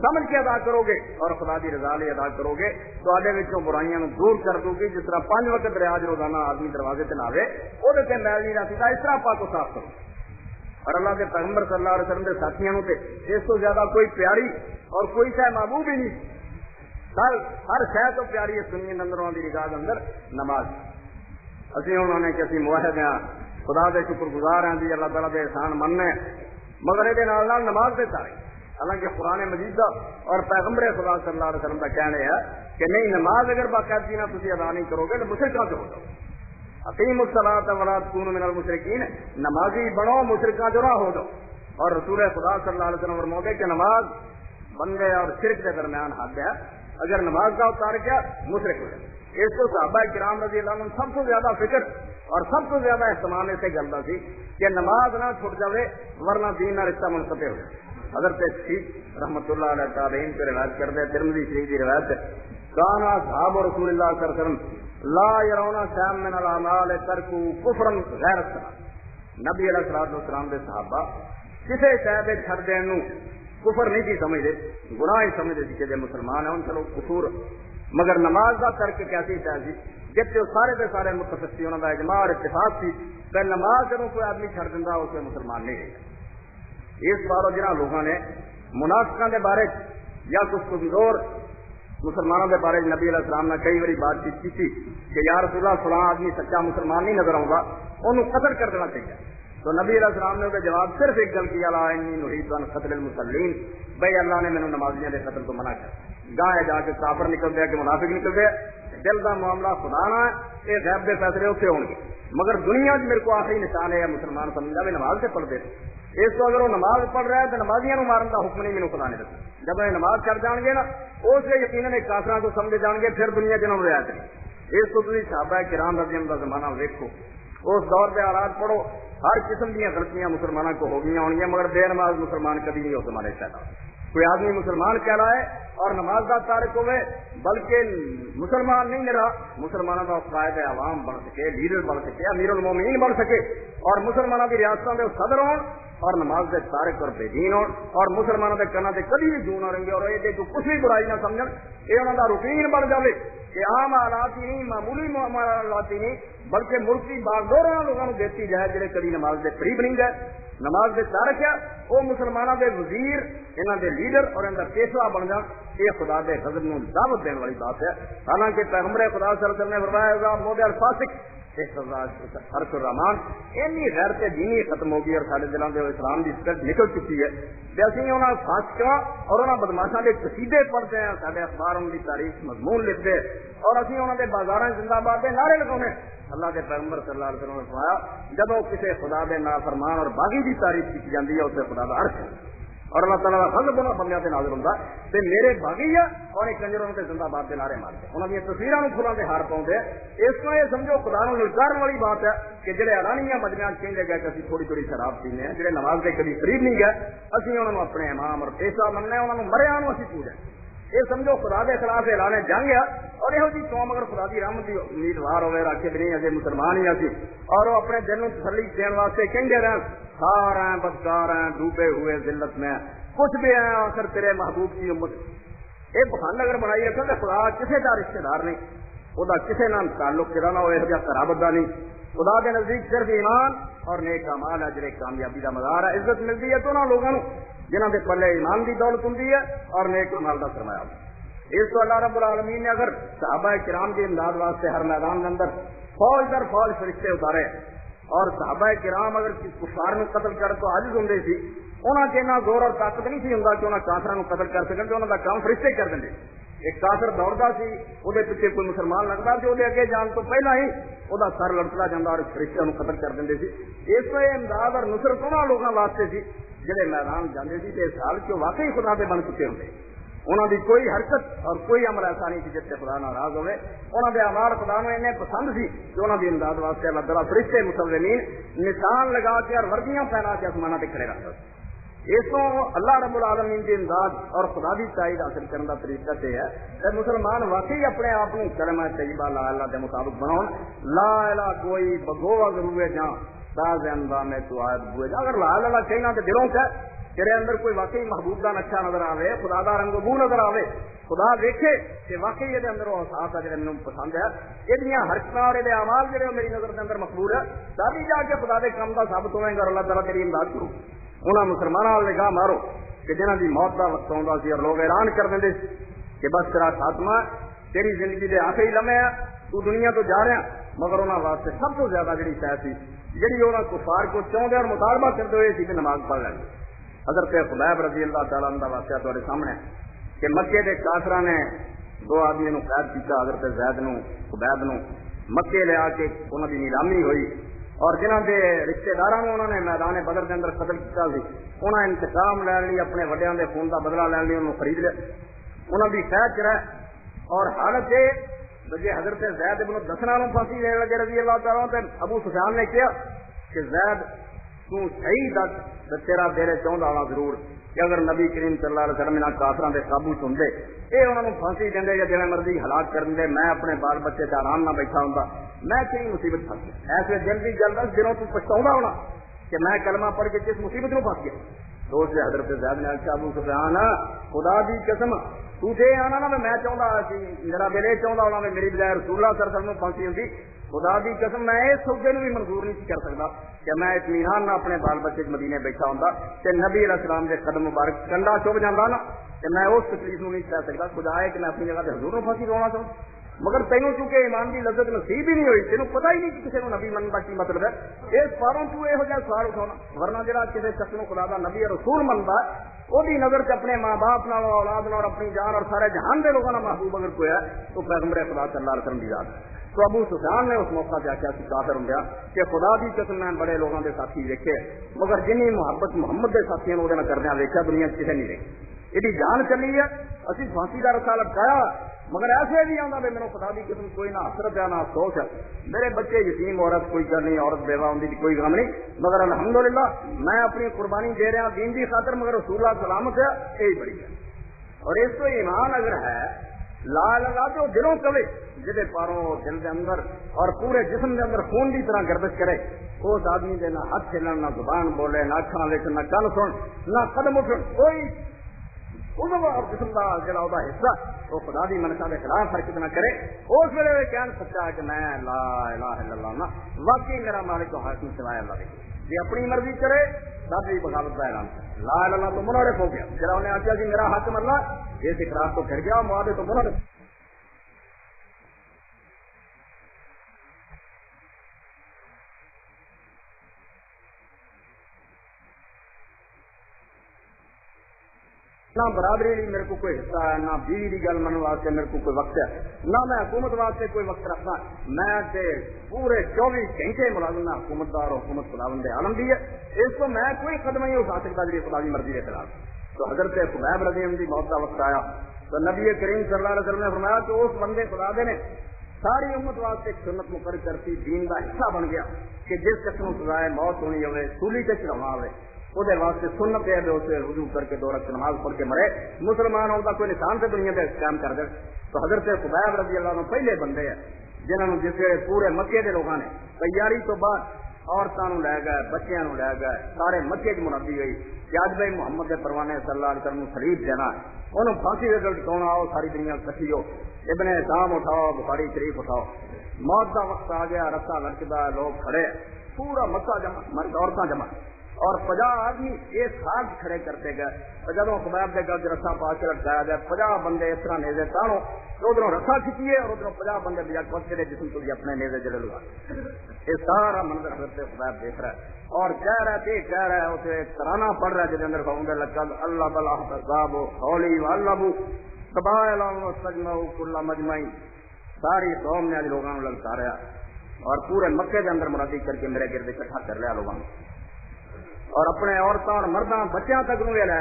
Speaker 1: سمجھ کے ادا کرو گے اور خدا کی رضا لے ادا کرو گے تو آدھے وچوں برائیاں دور کر دو گی۔ جس طرح 5 وقت ریاض روزانہ آدمی دروازے سے ناوے وہ میل نہیں رہتی، اس طرح پاک کو صاف کرو۔ اور اللہ کے پیغمبر صلی اللہ علیہ وسلم کے ساتھیوں سے اس کو زیادہ کوئی پیاری اور کوئی شے محبوب ہی نہیں، ہر شے تو پیاری ہے سنی اندروں کی نگاہ اندر نماز۔ اسی انہوں نے کہ اسی موحد ہیں، خدا کے شکر گزار ہیں جی، اللہ تعالیٰ کے احسان مننے، مگر یہ نماز دے سارے، حالانکہ قرآن مجید کا اور پیغمبر خدا صلی اللہ علیہ وسلم کا کہنے ہے کہ نہیں، نماز اگر باقاعدگی نہ تسی ادا نہیں کرو گے تو مشرکاں سے ہو جاؤ، اقیموا الصلاۃ ولا تکونوا من المشرکین، نمازی بنو مشرکاں جو نہ ہو جاؤ۔ اور رسول خدا صلی اللہ علیہ وسلم فرماتے کہ نماز بندے اور شرک کے درمیان حد ہے، اگر نماز کا اتار کیا مشرک ہو جائے۔ اس کو صحابہ کرام رضی اللہ عنہ سب سے زیادہ فکر اور سب سے زیادہ اہتمام اسے کرتا سی کہ نماز نہ چھٹ جائے ورنہ دین کا رشتہ منقطع ہو جائے۔ حضرت شیخ رحمۃ اللہ علیہ تابعین سے روایت کرتے ہیں، ترمذی شریف کی روایت ہے، کان اصحاب رسول اللہ صلی اللہ علیہ وسلم لا يرون شيئا من الاعمال تركوا كفرا غیر الصلاۃ، نبی علیہ الصلوۃ والسلام کے صحابہ کسی شے دے چھڈ دین نو کفر نہیں کی سمجھتے، گناہ ہی سمجھتے کہ جے مسلمان ہیں ان چلو قصور، مگر نماز کا ترک کیسی شے سی جب کہ سارے کے سارے متفق سی، انہوں کا اجماع اور اتفاق سی کہ نماز جب کوئی آدمی چھڈ دینا اسے مسلمان نہیں رہتا۔ اس بار جنہاں لوگوں نے منافقوں کے بارے یا کچھ کمزور مسلمانوں کے بارے نبی علیہ السلام نے کئی باری بات چیت کی تھی کہ یا رسول اللہ فلاں آدمی سچا مسلمان نہیں نظر آؤں گا، انہوں قتل کر دینا چاہیے۔ تو نبی علیہ السلام نے اسے جواب صرف ایک گل کیا، لا انی نہیت عن قتل المصلین، بھائی اللہ نے مینوں نمازیاں دے قتل تو منع کر، گاہ جا کے کافر نکل گیا کہ منافق نکل گیا، دل کا معاملہ خدا نہ ہے، یہ غیب کے فیصلے اسے ہون گے، مگر دنیا میرے کو آخری نشان ہے مسلمان سمجھا بھی نماز سے پڑھتے، اس کو اگر وہ نماز پڑھ رہا ہے تو نمازیاں مارن کا حکم نہیں میرے خدا نے دتا، جب یہ نماز چڑھ جان گے نا اس لیے یقیناً ایک کافراں کو سمجھ جان گے، پھر دنیا جنم رعایت نہیں۔ اس کو تھی صحابہ کرام رضی اللہ عنہ کا زمانہ دیکھو، اس دور کے حالات پڑھو، ہر قسم دیا غلطیاں مسلمانوں کو ہو گئی ہونگی، مگر بے نماز مسلمان کبھی نہیں ہو تمہارے پیدا۔ کوئی آدمی مسلمان کہلائے اور نماز کا تارک ہوئے بلکہ مسلمان نہیں رہا، مسلمانوں کا قائد عوام بن سکے، لیڈر بن سکے، امیر المومنین بن سکے اور مسلمانوں کی ریاستوں کے صدر ہون اور نماز کے تارک اور بے دین ہون اور مسلمانوں کے کنا سے کبھی بھی جوں نہ رہیں گے اور یہ کچھ بھی برائی نہ سمجھن، یہ انہوں کا روٹین بن جائے کہ عام حالات ہی نہیں، معمولی حالات ہی نہیں، بلکہ ملکی باغدور لوگوں کو دیتی جائے جڑے کبھی نماز کے قریب نہیں گئے، نماز کے تارک ہے وہ مسلمانوں کے وزیر، انہوں کے لیڈر اور ان کا پیشوا بن جان، یہ خدا کے غضب نو دعوت دینے والی بات ہے۔ حالانکہ پیغمبر خدا صلی اللہ علیہ وسلم نے فرمایا موضع الفاسق حرف الرحمان، اینی غیرت دینی ختم ہو گئی اور سارے دلوں کے اسلام کی اسپرٹ نکل چکی ہے کہ اسی انہوں فاسقاں اور انہوں بدماشاں کے قصیدے پڑھتے ہیں، سارے اخبار ان کی تاریخ مضمون لکھتے اور اسی انہوں کے بازار زندہ باد کے نعرے لگاؤنے۔ اللہ کے پیغمبر صلی اللہ علیہ وسلم نے فرمایا جب کسی خدا کے نافرمان اور باغی کی تعریف کی جاتی ہے اسے خدا کا عرش ہے، اور اللہ تعالیٰ کا غضب انہوں بندیاں سے نازل ہوتا ہے میرے باغی ہے اور ایک کنجروں سے زندہ باد کے نعرے مارتے انہوں نے تصویروں پھولوں سے ہار پاؤں اس کو یہ سمجھو خدا نو للکارن والی بات ہے کہ جڑے اعلانیہ مجمع کہیں گے کہ تھوڑی تھوڑی شراب پینے ہیں جڑے نماز کے کبھی قریب نہیں گئے اسی انہوں نے اپنے امام اور پیشہ مننا انہوں نے مریا اسی پوجا یہ سمجھو خدا کے خلاف اعلان جنگ ہے اور یہ جی قوم اگر خدا کی رحمت کی امیدوار ہوئے رکھے بھی نہیں اجے مسلمان ہی اسی اور وہ اپنے دل کو تسلی دین واسطے کہیں رہے سارا بدکار ہیں ڈوبے ہوئے ذلت میں کچھ بھی ہیں آخر تیرے محبوب کی امت یہ بہان اگر بنائی رکھو کہ خدا کسی کا رشتے دار نہیں وہ کسی نام تعلق جہاں نہ ہو یہ قرابت کا نہیں خدا کے نزدیک صرف ایمان اور نیک اعمال ہے جڑے کامیابی کا مزار ہے عزت ملتی ہے تو انہوں لوگوں جنہوں کے پلے ایمان کی دولت ہوں اور نیک اعمال کا سرمایہ اس کو اللہ رب العالمین نے اگر صحابہ کرام کی امداد واسطے ہر میدان کے اندر فوج در فوج فرشتے اتارے اور صحابہ کرام اگر کفار نو قتل کر تو عاجز ہوندے سی انہاں کے نہ زور اور طاقت نہیں سی ہوندا کہ انہاں کافراں نو قتل کر سکن تے انہاں دا کام فرشتے کر دندے ایک کافر دوڑدا سی او دے پیچھے کوئی مسلمان لگدا تے او دے اگے جان تو پہلا ہی او دا سر لڑکدا جاندا اور فرشتیاں نو قتل کر دندے سی اس کو امداد اور نصرت انہاں لوکاں واسطے سی جڑے میدان جاندے سی تے اس حال کہ واقعی خدا دے بن چکے ہوندے انہوں دی کوئی حرکت اور کوئی عمل ایسا نہیں جس سے خدا ناراض ہوئے انہوں دے اعمال خدا نو اتنے پسند سی کہ انہوں دی امداد واسطے اللہ تعالیٰ فرشتے مسلمین نشان لگا کے اور وردیاں پہنا کے آسمانہ تے کھڑے رکھتا اس کو اللہ رب العالمین کی امداد اور خدا دی تائید حاصل کرنے کا طریقہ یہ ہے کہ مسلمان واقعی اپنے آپ کو کلمہ طیبہ لا الہ کے مطابق بناؤ لا الہ کوئی بگوا ضرور جاں تاز اندام تو آیت بوئے جا اگر لا الہ کہنا تو دلوں کا تیرے اندر کوئی واقعی محبوب کا نقشہ نظر آئے خدا کا رنگ بو نظر آئے خدا دیکھے کہ واقعی یہ اندر وہ احساس ہے جہاں مجھے پسند ہے یہ حرکت اور یہ اعمال جہاں میری نظر کے اندر مقبول ہے تبھی جا کے خدا کے کام کا ثابت ہوئے گا اور اللہ تعالیٰ تیری امداد کرو انہوں مسلمانوں والے نگاہ مارو کہ جنہوں کی موت کا وقت آتا سی اور لوگ حیران کر دیں کہ بس تیرا خاتمہ تیری زندگی کے آخری لمحے ہے تو دنیا تو جا رہا مگر انہوں واسطے سب تو زیادہ جی شاید سی جی انہوں کفار کو چاہتے اور مطالبہ کرتے ہوئے کہ نماز پڑھ لیں حضرت خبیب رضی اللہ تعالیٰ عنہ کا واقعہ تھوڑے سامنے کہ مکے کے کافراں نے دو آدمی نو قید کیا حضرت زید نو خبیب نو مکے لے آ کے انہوں کی نیلامی ہوئی اور جنہوں کے رشتے داراں انہوں نے میدان بدر کے اندر قتل کیا سی انہوں نے انتقام لین لی اپنے وڈیاں دے خون کا بدلہ لین لی انہوں خرید لیا انہوں کی قید چ رہے اور حالت جی حضرت زید ابن دسنا نو پھانسی دینے لگے رضی اللہ تعالیٰ تے ابو سفیان نے کیا کہ زید تو صحیح دس تیرا دل چاہتا ہوا ضرور کہ اگر نبی کریم صلی اللہ علیہ وسلم انہاں کافراں دے قابو چندے اے انہاں نوں پھانسی دیندے یا جویں مرضی ہلاک کر دے میں اپنے بال بچے تے آرام نہ بیٹھا ہوندا میں کئی مصیبت پھس گیا ایسے جلدی جلد دنوں تو پچھتاوندا ہونا کہ میں کلمہ پڑھ کے کس مصیبت نوں پھس گیا دوست حضرت زید نے کہا ابو سفیان خدا دی قسم تو دے آنا نا میں چاہتا سی میرا دل یہ چاہتا ہونا میری بجائے رسول اللہ صلی اللہ علیہ وسلم پھانسی ہوتی خدا دی قسم میں اس سوچے بھی منظور نہیں کر سکتا کہ میں اطمینان نہ اپنے بال بچے مدینے بیٹھا ہوں کہ نبی علیہ السلام کے قدم مبارک کنڈا چب جانا نا کہ میں اس تکلیف نہیں کہہ سکتا خدا ہے کہ میں اپنی جگہ سے حضور پھانسی دوانا چاہوں مگر تینوں چونکہ ایمان کی لذت نصیب ہی نہیں ہوئی تینوں پتہ ہی نہیں کہ کسی کو نبی مننے کا کی مطلب ہے اس فاروں تو یہ سوال اٹھانا ورنہ جہاں کسی شخص کو خدا کا نبی رسول منتا ہے وہ نظر سے اپنے ماں باپ نال اولاد نال اپنی جان اور سارے جہان کے لوگوں کا محبوب اگر کوئی ہے تو پیغمبر خدا صلی اللہ علیہ وسلم کی یاد ہے تو ابو سفیان نے اس موقع پہ آخیا کافر ہوں کہ خدا کی قسم میں بڑے لوگوں کے ساتھی دیکھے مگر جنی محبت محمد کے ساتھی وہ کردیا دیکھا دنیا کسی نہیں دیکھی یہ جان چلی ہے اسی پھانسی کا رسا لٹکایا مگر ایسے بھی آتا بھی میرے خدا کی قسم کوئی نہ حسرت ہے نہ افسوس ہے میرے بچے یتیم عورت کوئی گل نہیں عورت بیوہ ہوں کوئی غم نہیں مگر الحمدللہ میں اپنی قربانی دے رہا دین کی خاطر مگر رسول اللہ سلامت ہے یہی بڑی ہے اور اس کو ایمان اگر ہے لا لگا تو دلوں چلے جہے پاروں دل کے اندر اور پورے جسم کے اندر خون کی طرح گردش کرے اس آدمی کے نہ ہاتھ چلن نہ زبان بولے نہ اکھاں ویکھن نہ گل سن نہ قدم اٹھن کوئی اور جسم کا جڑا وہ حصہ وہ خدا دی منشا کے خلاف حرکت نہ کرے اس ویلے کہنا سچا ہے کہ میں لا الہ الا اللہ نا واقعی میرا مالک تو حاکم سوائے اللہ دیکھے جی اپنی مرضی کرے تب بھی بغاوت کا اعلان کرے لا الہ الا اللہ تو منحرف ہو گیا جڑا انہیں آخیا جی میرا حاکم اللہ یہ اقرار تو پھر گیا معاہدے تو منحرف نہ برادری لی میرے کو کوئی حصہ ہے نہ بیوی کی گل من واسطے میرے کو کوئی وقت ہے نہ میں حکومت واسطے کوئی وقت رکھنا میں پورے 24 گھنٹے ملازم حکومت دار حکومت خداوند عالم دی ہے اس کو میں کوئی قدم نہیں اٹھا سکتا جی خدا کی مرضی کے خلاف تو حضرت خبیب رضی اللہ عنہ کی موت کا وقت آیا تو نبی کریم صلی اللہ علیہ وسلم نے فرمایا کہ اس بندے خدا دے نے ساری امت واسطے ایک سنت مقرر کرتی دین کا حصہ بن گیا کہ جس قسم کو سزائے موت ہونی ہوئے سولی سے چڑھانا ہوئے وہ واسطے سنت ہے اسے رجوع کر کے 2 رکعت نماز پڑھ کے مرے مسلمان ہوتا کوئی نشان سے دنیا پہ قائم کر دے. تو حضرت خبیب رضی اللہ عنہ پہلے بندے ہیں جنہوں نے جس پورے مکے کے لوگوں نے تیاری تو بعد عورتوں لے گئے بچیاں لے گئے سارے مکے کی منادی ہوئی کہ اج بھائی محمد کے پروانے صلی اللہ علیہ وسلم شریف دینا انہوں پھانسی دے ٹکاؤنا آؤ ساری دنیا کٹھی ہو ابن حسام اٹھاؤ بخاری شریف اٹھاؤ. موت کا وقت آ گیا رسا لٹکتا ہے لوگ کھڑے پورا مکہ جمع مرد عورتیں جمع اور 50 آدمی ایک ساتھ کھڑے کرتے گئے. جب خبیب کے گل رسا پا کے لٹکایا گیا 50 بندے اس طرح نیزے تانو ادھر رسا کھچیے اور ادھر 50 بندے بجا پہنچے جسم کو اپنے نیزے جڑے لگا. یہ سارا منظر حضرت خبیب دیکھ رہا ہے اور کہہ رہا ہے اسے ترانہ پڑھ رہا ہے جس اندر کہوں لگا اللہ بلا حساب ہولی اللہ قبائل سجمہ کل مجمعی ساری قوم نے لوگوں کو للکا رہا اور پورے مکے کے اندر مرادی کر کے میرے گرد اکٹھا کر لیا لوگوں اور اپنے عورتوں اور مردوں بچیاں تک نو لے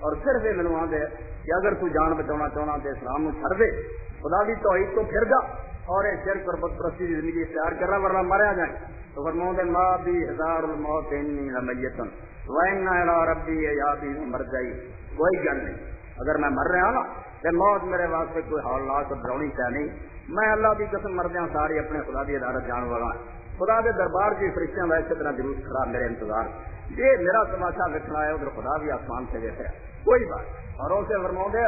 Speaker 1: اور صرف یہ منوا دے کہ اگر تو جان بچانا چاہنا تو اسلام کو چھڑ دے خدا کی توحید تو پھر جا اور یہ شرک اور بت پرستی کی زندگی اختیار کر رہا ورنہ مریا جائے. تو فرماؤں دے ما بی ہزار الموت انی لمیتن وان الی ربی یابی مر جائی کوئی گل نہیں اگر میں مر رہا نا کہ موت میرے واسطے کوئی حالات ڈراؤنی چاہ نہیں میں اللہ کی قسم مردیاں ساری اپنے خدا کی عدالت جان والا خدا کے دربار کی فرشتیاں ویسے طرح ضرور کھڑا میرے انتظار یہ میرا تماشا دیکھنا ہے ادھر خدا بھی آسمان سے دیکھ رہا ہے کوئی بات. اور اسے فرماؤں دے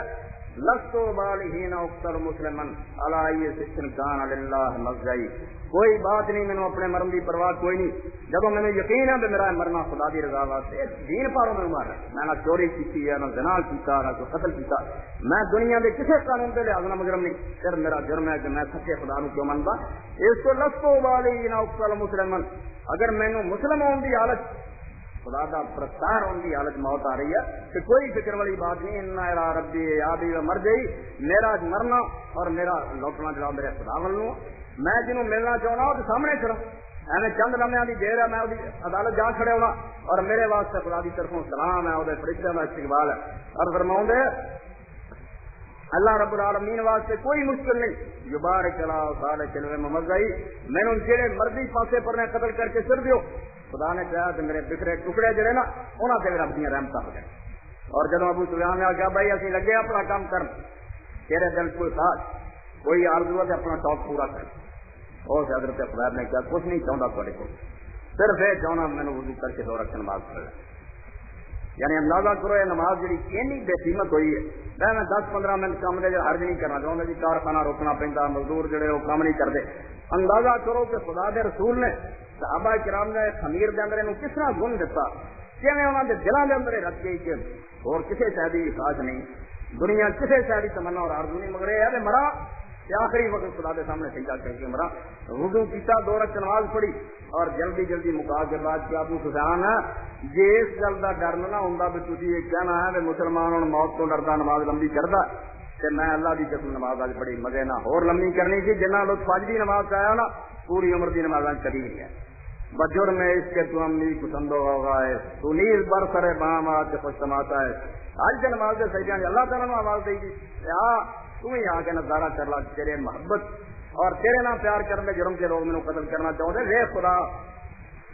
Speaker 1: لستو بالحین اکثر مسلمن علی سکن کان للہ مزائی کوئی بات نہیں مینوں اپنے مرن کی پرواہ کوئی نہیں جب مینوں یقین ہے کہ میرا مرنا خدا کی رضا واسطے دین پاروں میں مارا میں نہ چوری کی ہے نہ زنا کیتا نہ کوئی قتل کیتا میں دنیا کے کسی قانون کے لحاظ نہ مجرم نہیں پھر میرا جرم ہے کہ میں سچے خدا نو کیوں منتا اس کو لستو بالحین اکثر مسلمن اگر مینوں مسلم ہونے کی حالت خدا کا پرستار ہونے کی حالت موت آ رہی ہے کہ کوئی فکر والی بات نہیں ان ربی یابی مر گئی میرا مرنا اور میرا لوٹنا جڑا میرے خدا والوں میں جنہوں ملنا چاہنا وہ سامنے کھڑا ایویں چند لمحے کی دیر ہے میں عدالت جا کھڑے ہونا اور میرے واسطے خدا کی طرفوں سلام ہے وہ فرشتوں کا استقبال ہے. اور فرماؤں دے اللہ رب العالمین واسطے کوئی مشکل نہیں یبارک اللہ سارے چلوے ممزائی میں نے جڑے مرضی پاسے پر قتل کر کے سر دیو خدا نے کہا کہ میرے بکھرے ٹکڑے جڑے نا انہوں سے رب دیا رحمت ہو گئے. اور جب ابو سفیان نے کہا بھائی اسی لگے اپنا کام کر تیرے دل کوئی خاص کوئی آرزو ہے اپنا شوق پورا کر اور حضرت خبیب نے کہا کچھ نہیں چاہتا تھوڑے کو صرف یہ چاہنا میں نے وضو کر کے 2 رکعت نماز پڑھ یعنی اندازہ کرو یہ نماز جی اینی بے قیمت ہوئی ہے میں 10-15 منٹ کام دے حرج نہیں کرنا چاہتا جی کارخانہ روکنا پہنتا مزدور جڑے وہ کام نہیں کرتے. اندازہ کرو کہ خدا دے رسول نے صحابہ کرام نے خمیر دے اندر کس طرح گن دیتا کہ انہوں نے دلوں کے اندر رکھ گئی کہ اور کسی شاید کی خواہش نہیں دنیا کسی شاید کی تمنا اور آرزو نہیں مگر یہ مرا آخری وقت خدا کے سامنے سجدہ کر کے مرا وضو کیتا 2 رکعت نماز پڑھی اور جلدی جلدی مکا کے بعد کیا ابو سفیان جی اس گل کا ڈر نہ ہوں بھی تھی یہ کہنا ہے کہ مسلمان ہوں موت تو ڈردا نماز لمبی کرتا کہ میں اللہ کی قسم نماز اج پڑھی مزے نہ ہور لمبی کرنی تھی جنہ لطف اج کی نماز آیا نا پوری عمر کی نماز کبھی نہیں ہے. بجر میں اس کے تو امنی پسند ہوگا ہے تو نیز بر سر بام آ کے خوش سماتا ہے آج کے نماز کے سجدے اللہ تعالیٰ نے آواز دے گی تم ہی آ کے نظارہ کر لا تیرے محبت اور تیرے نام پیار کرنے جرم کے لوگ مینوں قتل کرنا چاہتے رے خدا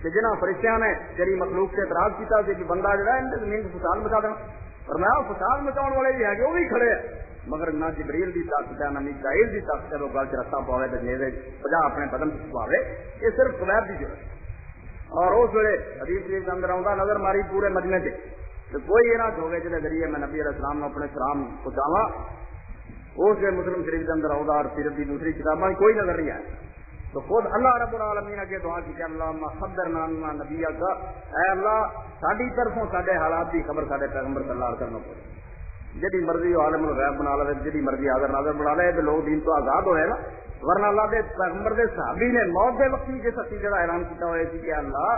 Speaker 1: کہ جنہ فرشتیاں نے تیری مخلوق سے اعتراض کیا کہ بندہ جڑا ہے زمین فساد مچا دینا اور میں فساد مچاؤ والے بھی ہے کہ وہ بھی کھڑے مگر نہ جبریل کی طاقت ہے نہ میکائیل کی طاقت ہے وہ گل چ رسا پاوے تو نیزے بجا اپنے بدن چھپاوے یہ صرف قبیب کی ضرورت. اور اس ویلے حدیث شریف کے اندر آؤں نظر ماری پورے مجمے سے تو کوئی یہ نہ ہوگے جس ذریعے میں نبی علیہ السلام نے اپنے سلام پہنچاوا اس مسلم شریف کے اندر آؤں اور سیرت کی دوسری کتابیں کوئی نظر نہیں آئے تو خود اللہ رب العالمین کے دعا کی کہ اللہ خبر نانا نبی کا اے اللہ ساری طرفوں سارے حالات کی خبر سارے پیغمبر صلی اللہ علیہ وسلم کو جی مرضی عالم الغیب بنا لے جی مرضی حاضر ناظر بنا لے تو لوگ دین تو آزاد ہوئے نا ورنہ اللہ کے پیغمبر کے صحابی نے موت کے وقت جس عقیدے کا اعلان کیا ہوا کہ اللہ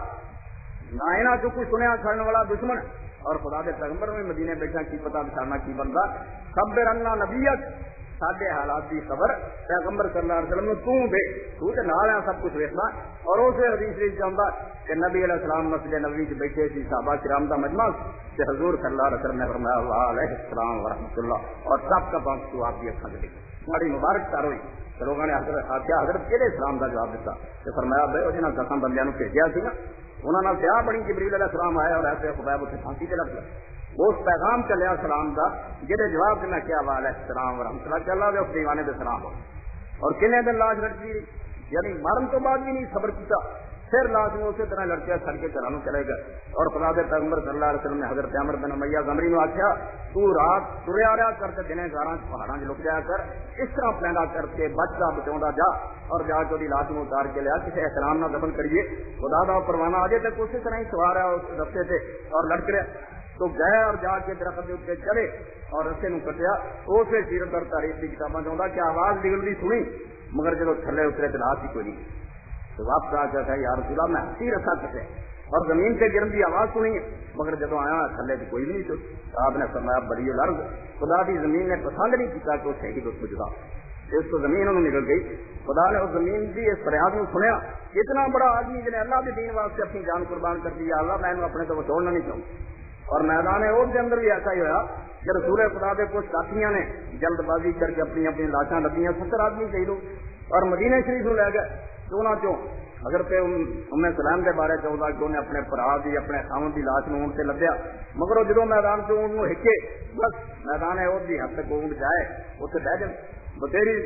Speaker 1: نہ یہاں جو کوئی سنیا کھڑنے والا دشمن اور خدا کے پیغمبر میں مدینے بیٹھا کی پتا بچھانا کی بنتا خبر انا نبیت سارے حالات کی خبر پیغمبر صلی اللہ علیہ وسلم نے دے تو نال سب کچھ ویسنا. اور اس حدیث میں چاہتا کہ نبی علیہ السلام مسجد نبوی سے بیٹھے سی صحابہ کرام کا مجمع کہ حضور صلی اللہ علیہ وسلم نے فرمایا اللہ علیہ السلام ورحمۃ اللہ اور سب کا بات تو آپ کی اکھاں سے دیکھی بڑی مبارک کار ہوئی. لوگوں نے حضرت کہڑے اسلام کا جواب دیتا کہ فرمایا بھائی وہ جنہیں 10 بندیاں بھیجا سی نا انہوں نے کیا بڑی جبریل علیہ السلام آیا اور ایسے خبیب اتنے پھانسی سے لگ گیا. اس پیغام چلیا سلام کا جہے جواب دینا کیا علیہ السلام ورحمۃ اللہ کہ اللہ دے اس دیوانے دے سلام ہو. اور کنے دن لاش لڑکی رہی یعنی مرن تو بعد بھی نہیں صبر کیا پھر لاش میں اسی طرح لڑکیا چھڑ کے گھروں چلے گئے. اور خدا دے پیغمبر صلی اللہ علیہ وسلم نے حضرت عمر بن امیہ غمری نے آخیا تو رات تریا رہا کر کے دنے گاراں پہاڑاں لک جایا کر اس طرح پلیندا کر کے بچتا بچاؤں جا اور جا کے وہی لاش میں اتار کے لیا کسی احترام نہ دفن کریے. خدا دا پروانہ آجے تک اسی طرح ہی سوار ہے اس رستے سے اور لڑک رہا تو گئے اور جا کے درخت کے اتنے چڑھے اور رستے نو کٹیا. اسے سیرت اور تاریخ کی کتاباں چاہتا کہ آواز نکلتی سنی مگر جب تھلے اترے تو لاش ہی کوئی نہیں. تو واپس آ کر یا رسول اللہ میں ہنسی رسا کٹے اور زمین سے گرن کی آواز سنی مگر جب آیا تھلے تو کوئی نہیں. تو آپ نے فرمایا بڑی لرز خدا کی زمین نے پسند نہیں کیا کہ وہ شہید اس کو جدا اس کو زمین انہوں نکل گئی. خدا نے اس زمین کی اس فریاد کو سنیا. اتنا بڑا آدمی جنہیں اللہ کے دین واسطے اپنی جان قربان کر دی اللہ میں اپنے تو چھوڑنا نہیں چاہوں. اور میدان عہد کے اندر بھی ایسا ہی ہوا کہ رسول خدا کے کچھ ساتھیاں نے جلد بازی کر کے اپنی اپنی لاشاں لگیاں 70 آدمی شہید ہو اور مدینہ شریف کو لے گئے. تو انہوں چوں حضرت ام سلیم کے بارے چاہتا کہ انہیں اپنے برا کی اپنے خاون کی لاش میں اونٹ سے لدیا مگر وہ جدو میدان سے اونٹ ہکے بس میدان عہد کی حد تک اونٹ جائے اتنے بہ جائے بتھیری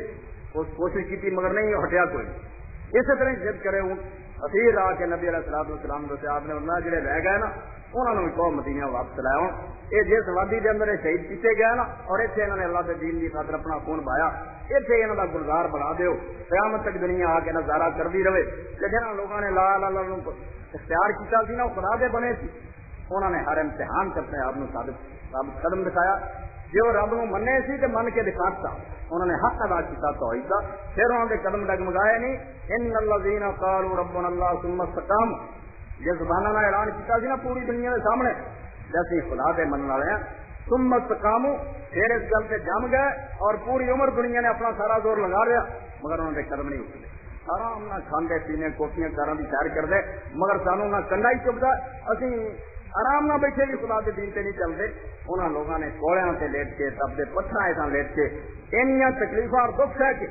Speaker 1: کوشش کی مگر نہیں ہٹیا کوئی. اسی طرح ضد کرے اونٹ اخیر آ کے نبی علیہ السلام دسے آپ نے فرمایا جڑے رہ گئے نا انہوں نے بھی کہو مدینہ واپس لایا. یہ جس وادی کے اندر شہید کیتے گئے نا اور اتنے انہوں نے اللہ کے دین کی خاطر اپنا خون بہایا اتنے انہوں کا گلزار بنا دیو قیامت تک دنیا آ کے نظارہ کرتی رہے کہ جنہوں لوگوں نے لا لا لا اختیار کیا سی نا وہ خدا دے بنے سی انہوں نے ہر امتحان سے اپنے آپ ثابت قدم دکھایا. جو رب نو منے سی تو من کے دکھاتا انہوں نے حق ادا کیا توحید کا پھر انہوں نے قدم ڈگمگائے نہیں. ان الذین قالوا ربنا اللہ ثم استقاموا جس زبانہ نے اعلان کیا سی نا پوری دنیا کے سامنے جیسے خدا دے من والے ہیں ثم استقاموا پھر اس گل سے جم گئے اور پوری عمر دنیا نے اپنا سارا زور لگا لیا مگر انہوں نے قدم نہیں اٹھے. آرام نہ کھاندے پینے کوٹیاں کاروں کی سیر کرتے مگر سانو نہ کنڈا ہی چبھتا اسی آرام نہ بیٹھے بھی خدا کے دین سے نہیں چلتے. انہوں لوگوں نے کوڑیاں سے لیٹ کے تب کے پتھر ایسا لیٹ کے اینیاں تکلیفاں اور دکھ ہے کہ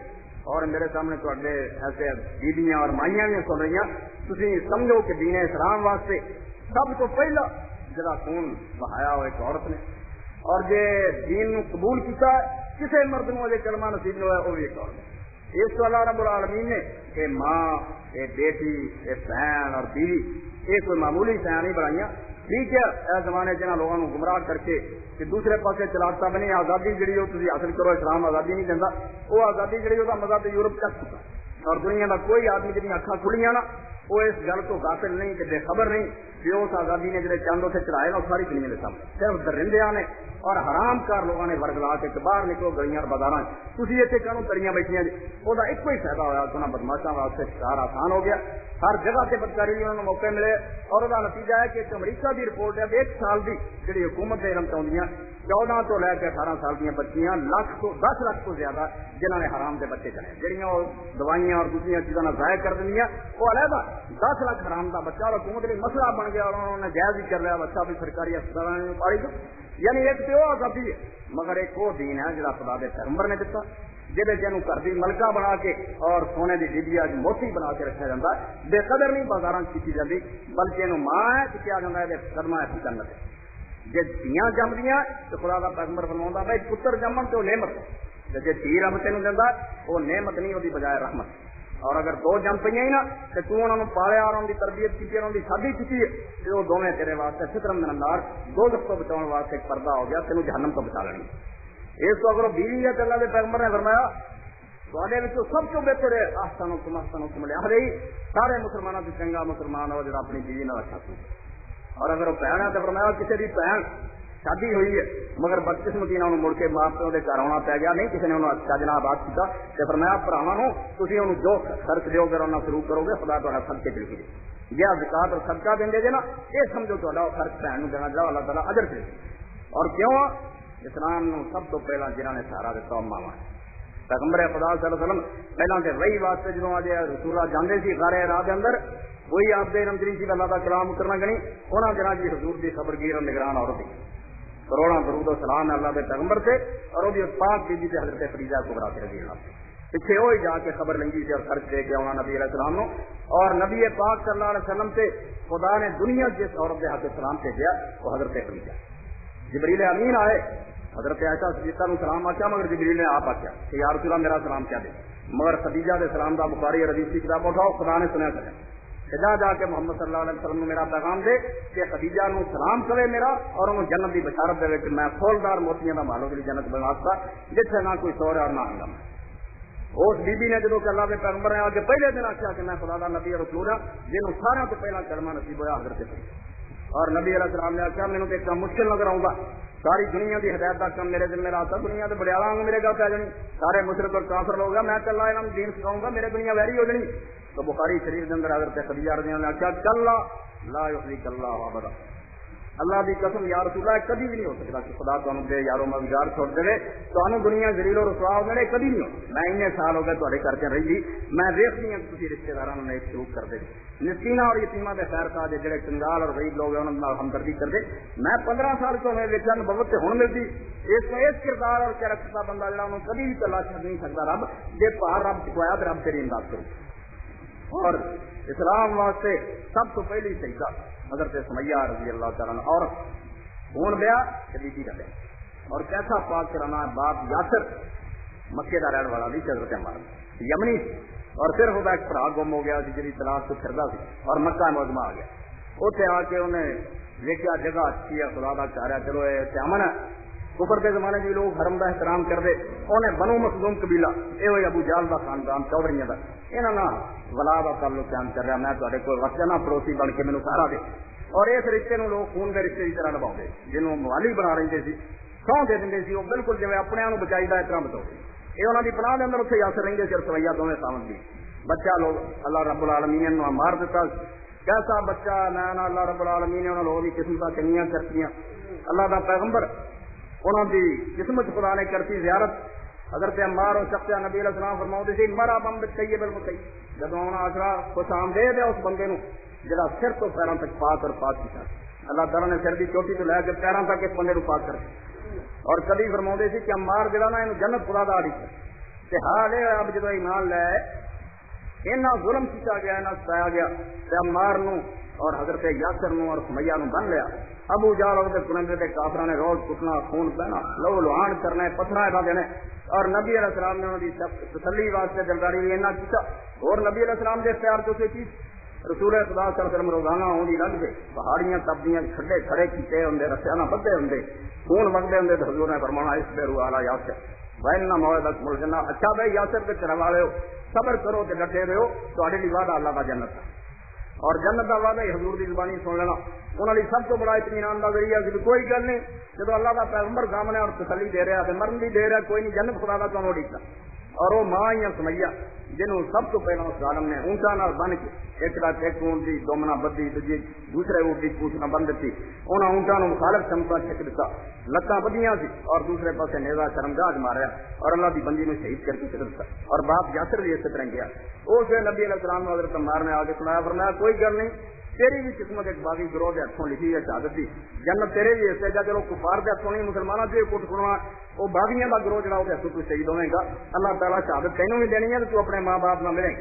Speaker 1: اور میرے سامنے تے ایسے بیبیاں اور مائیاں بھی سن رہی ہیں تھی سمجھو کہ دین اسلام واسطے سب تو پہلا جڑا خون بہایا ہوا ایک عورت نے اور جے دین قبول کیا کسی مرد نو اجے کلمہ نصیب نہیں ہوا وہ بھی ایک عورت. اس کو اللہ رب العالمین نے کہ ماں اے بیٹی اے بہن اور بیوی یہ کوئی معمولی سیاں نہیں بنائیاں. ٹھیک ہے اس زمانے چ لوگوں کو گمراہ کر کے کہ دوسرے پاسے چلاتا بنی آزادی جڑی وہ تھی حاصل کرو اسلام آزادی نہیں دینا وہ آزادی جڑی وہ مزہ تو یورپ تک چکا اور دنیا کا کوئی آدمی جن اکھاں کھلیاں نا وہ اس گل کو غافل نہیں کہ بے خبر نہیں کہ اس آزادی نے جڑے چند اتنے چلائے نا ساری دنیا کے سامنے صرف درندیاں نے اور حرام کار لوگوں نے ورگ لا کے باہر نکلو گلیاں بازار تھی اتنے کہوں تریاں بیٹھیاں جی وہ ایک ہی فائدہ ہوا کہ انہوں بدماشوں واسطے شکار آسان ہو گیا. ہر جگہ سے بدکاری بھی انہوں نے موقع ملے اور وہ نتیجہ ہے کہ ایک امریکہ کی رپورٹ ہے 1 سال کی جی حکومت علم چاہیے 14 تو لے کے 18 سال دیا بچیاں 10 لاکھ تو زیادہ جنہوں نے حرام کے بچے چلے جہاں وہ دوائیاں اور دوسری چیزوں ضائع کر دیا وہ علیحدہ 10 لاکھ حرام کا بچہ اور حکومت کا مسئلہ بن گیا اور انہوں نے جائز ہی کر لیا بچہ بھی سرکاری اسپتال میں پاڑی دو. یعنی ایک تو آزادی ہے مگر ایک وہ دین ہے جہاں خدا کے پیغمبر نے دتا جہاں جنوں گھر کی ملکہ بنا کے اور سونے کی ڈبیا موتی بنا کے رکھا جاتا ہے بے قدر نہیں بازار کی جاتی بلکہ یہ ماں ہے کہ کیا جاتا ہے قدم ایسی جنت ہے. جی دیا جمدیاں تو خدا کا پیغمبر فرماؤں بھائی پتر جمن تو نعمت جی دھی رب تینوں دینا وہ نعمت نہیں وہ بجائے رحمت. اور اگر 2 جم پہ ہی نا تو انہوں نے پالیا اور ان کی تربیت کی انہوں کی شادی کی تو وہ دونوں تیرے واسطے فطرم نار 2 تو بچاؤ واسطے ایک پردہ ہو گیا تینوں جہنم تو بچا لینی. اس کو اگر وہ بیوی ہے تو اللہ کے پیغمبر نے فرمایا تو سب تو بہتر ہے آستانوں کو ملے ہر سارے مسلمانوں سے چنگا مسلمان ہو جب اپنی بیوی نہ رکھا سو. اور اگر وہ بہن ہے تو فرمایا کسی کی بہن شادی ہوئی ہے مگر بدقسمتی نے مڑ کے ماں پیو کے گھر آنا پی گیا نہیں کسی نے انہوں چج نال بات کیا تو فرمایا بھراواں نو تسی انہوں جو خرچ دیو گے انہوں شروع کرو گے خدا تہاڈا صدقے چل گئے جی زکات اور صدقہ دیں جے نا یہ سمجھو تہاڈا خرچ بہن دینا جاؤ اللہ تعالیٰ اجر دے. اور کیوں اسلام نو سب تو پہلا جنہوں نے سہارا دیتا ماواں پیغمبر خدا صلی اللہ علیہ وسلم پہلے تے وہی واسطے جدوں آج رسول اللہ جاندے سی غار حرا دے اندر وہی آپ دے نمبری سی اللہ دا کلام اترنا گنی انہاں جناب جی حضور دی خبرگیر اور نگران عورت تھی کروڑاں درود و سلام ہے اللہ دے پیغمبر سے اور وہ پاک بی بی تے حضرت فریضہ کبریٰ رضی اللہ پیچھے وہی جا کے خبر لنگی سے اور خرچ دے کے آنا نبی علیہ السلام نو اور نبی پاک صلی اللہ علیہ وسلم سے خدا نے دنیا جس عورت کے حق سلام سے دیا وہ حضرت فریضہ جبریل امین آئے حضرت عائشہ صدیقہ نو سلام آکیا مگر جبریل نے آپ آکیا کہ یا رسول اللہ میرا سلام کیا دے مگر خدیجہ دے سلام دا بخاری اور حدیث کی کتاب اٹھاؤ خدا نے سنیا کرا جا کے محمد صلی اللہ علیہ وسلم نے میرا پیغام دے کہ خدیجہ نو سلام کرے میرا اور انہوں جنت کی بشارت دے کہ میں پھولدار موتیاں کا مالو کی جنت بناتا جتنے نہ کوئی سور اور نہ ہنگام اس بی بی نے جدو کہ اللہ کے پیغمبر نے آ کے پہلے دن آخیا کہ میں خدا دا نبی رسول ہوں جنہوں سارا تو پہلا کلمہ نصیب ہوا حضرت فریضہ اور نبی علیہ السلام نے آخیا مینوں تو ایک کام مشکل نظر آؤں گا ساری دنیا کی ہدایت کا کام میرے دل میں رہتا دنیا کے بڑیالا میرے گھر پہ جانی سارے مشرک اور کافر لوگ میں چل رہا دین سکھاؤں گا میرے دنیا ویری ہو جانی تو بخاری شریف کے اندر حضرت خدیجہ رضی اللہ نے آخیا چل لا یخزیک اللہ ابدا اللہ کی قسم یا رسول اللہ کبھی بھی نہیں ہو سکتا کہ خدا تمہیں دے یارو مددگار چھوڑ دے تو دنیا ذلیل و رسوا ہو گئے کبھی نہیں ہو میں اتنے سال ہو گئے تے کر کے رہی میں دیکھتی ہوں تھی رشتے دار شروع کر دے مسکینہ اور یتیمہ کے خیر کا جڑے کنگال اور غریب لوگ ہیں انہوں ہمدردی کر دے میں 15 سال تو میں دیکھا نبوت سے ہوں ملتی اس کردار اور کیریکٹر کا بندہ جڑا انہوں کبھی بھی تلاش کر نہیں سکتا رب جی پار رب چکوایا تو رب تیری امداد کرو اور اسلام واسطے سب تو پہلی سجدہ حضرت سمیہ رضی اللہ تعالیٰ اور خون لیا بی کا لیا اور کیسا پاک کرانا باپ یاسر مکے کا رہن والا نہیں حضرت ہمارا یمنی اور پھر ہوتا ایک بھرا گم ہو گیا جی تلاش تو پھردا سی اور مکہ معظمہ آ گیا اتنے آ کے انہیں دیکھا جگہ اچھی ہے خدا کا چاہ رہا چلو یہ امن ہے کفر کے زمانے بھی لوگ حرم کا احترام کرتے انہیں بنو مخزوم قبیلہ یہ ابو جال کا خاندان چودھریوں کا یہاں ولا کا تعلق قائم کر رہا میں تے کو وقت پڑوسی بن کے مینوں سہارا دے اور اس رشتے نو لوگ خون کے رشتے کی طرح نبھا جنہوں موالی بنا رہے سی سو دے دیں وہ بالکل جی اپنے آپ بچائی کا اتنا بتاؤ یہ انہوں کی پناہ کے اندر اتنے یاسر رہتے صرف سویا دونوں سامن بھی بچہ لوگ اللہ رب العالمین نے مار دیتا کیسا بچہ نیا اللہ رب العالمین نے انہوں لوگوں کی قسم کا کنیاں کرتی اللہ کا پیغمبر انہوں کی قسمت خدا نے کرتی زیارت حضرت عمار اور شخص نبی علیہ السلام فرماؤں سی مرا بم بچائیے بالکل صحیح جب آنا آسرا خوش آمدید ہے اس بندے نو جڑا سر تو پیروں تک پاک اور پاک کیا اللہ تعالیٰ نے سر کی چوٹی تو لے کے پیروں تک اس بندے کو پاک کر اور کبھی فرماؤں سی کہ عمار جڑا نا جنت خدا دا آڑی کہ حال ہے اب جدو ایمان لے اینا ظلم کیا گیا اینا ستایا گیا تے عمار نو اور حضرت یاسر نو اور سمیہ نو بن لیا ابو جال اور کنندے کے کافروں نے روز کٹنا خون بہنا لو لوہان کرنا پتھر ادا دینے اور نبی علیہ السلام نے انہوں کی تسلی واسطے دلداری لینا کیا اور نبی علیہ السلام کے اختیار تو چیز رسول خدا صلی اللہ علیہ وسلم روزانہ آؤں لگ گئے پہاڑیاں تبدیاں کھڈے کھڑے کیتے ہوں رسیا نہ بدے ہوں خون بگتے ہوں تو حضور نے فرمانا اس پہ روح آلہ یاسر وَإِنَّ مَوْعِدَكُمُ الْجَنَّةُ اچھا بھائی یاسر کے چڑھا والے ہو صبر کرو کہ ڈٹے رہو تھوڑے لیے وعدہ اللہ کا جنت ہے اور جنت کا وعدہ ہی حضور کی زبانی سن لینا انہوں نے سب تو بڑا اطمینان کا ذریعہ کہ کوئی گل نہیں جب اللہ کا پیغمبر سامنے اور تسلی دے رہا ہے مرن بھی دے رہا کوئی نہیں جنت خدا کا تو ڈیکتا اور وہ ماں یا سمیہ جنہوں سب تو پہلے اس ظالم نے اونٹا نال بن کے ایک رات ایک اونٹ کی دومنا بدی دوسرے اونٹ کی پوچھنا بن دیتی انہوں اونٹا نو مخالف چمکا چھک دیتا لتاں بدیاں سی اور دوسرے پاسے نیزا شرمگاہ ماریا اور اللہ کی بندی نے شہید کر کے چھک دیتا اور باپ یاسر بھی اسی طرح گیا اس نبی علیہ السلام نے حضرت عمار نے آ کے سنایا فرمایا کوئی گل نہیں تیری بھی قسمت ایک باغی گروہ کے ہاتھوں لکھی ہے شہادت کی جنت تیرے بھی ایسے جا چلو کفار کے ہاتھوں نہیں مسلمانوں سے کٹ سننا وہ باغیاں کا گروہ جڑا وہ ہاتھوں تو شہید ہوئے گا اللہ تعالیٰ شہادت تینوں بھی دینی ہے تو اپنے ماں باپ نہ ملے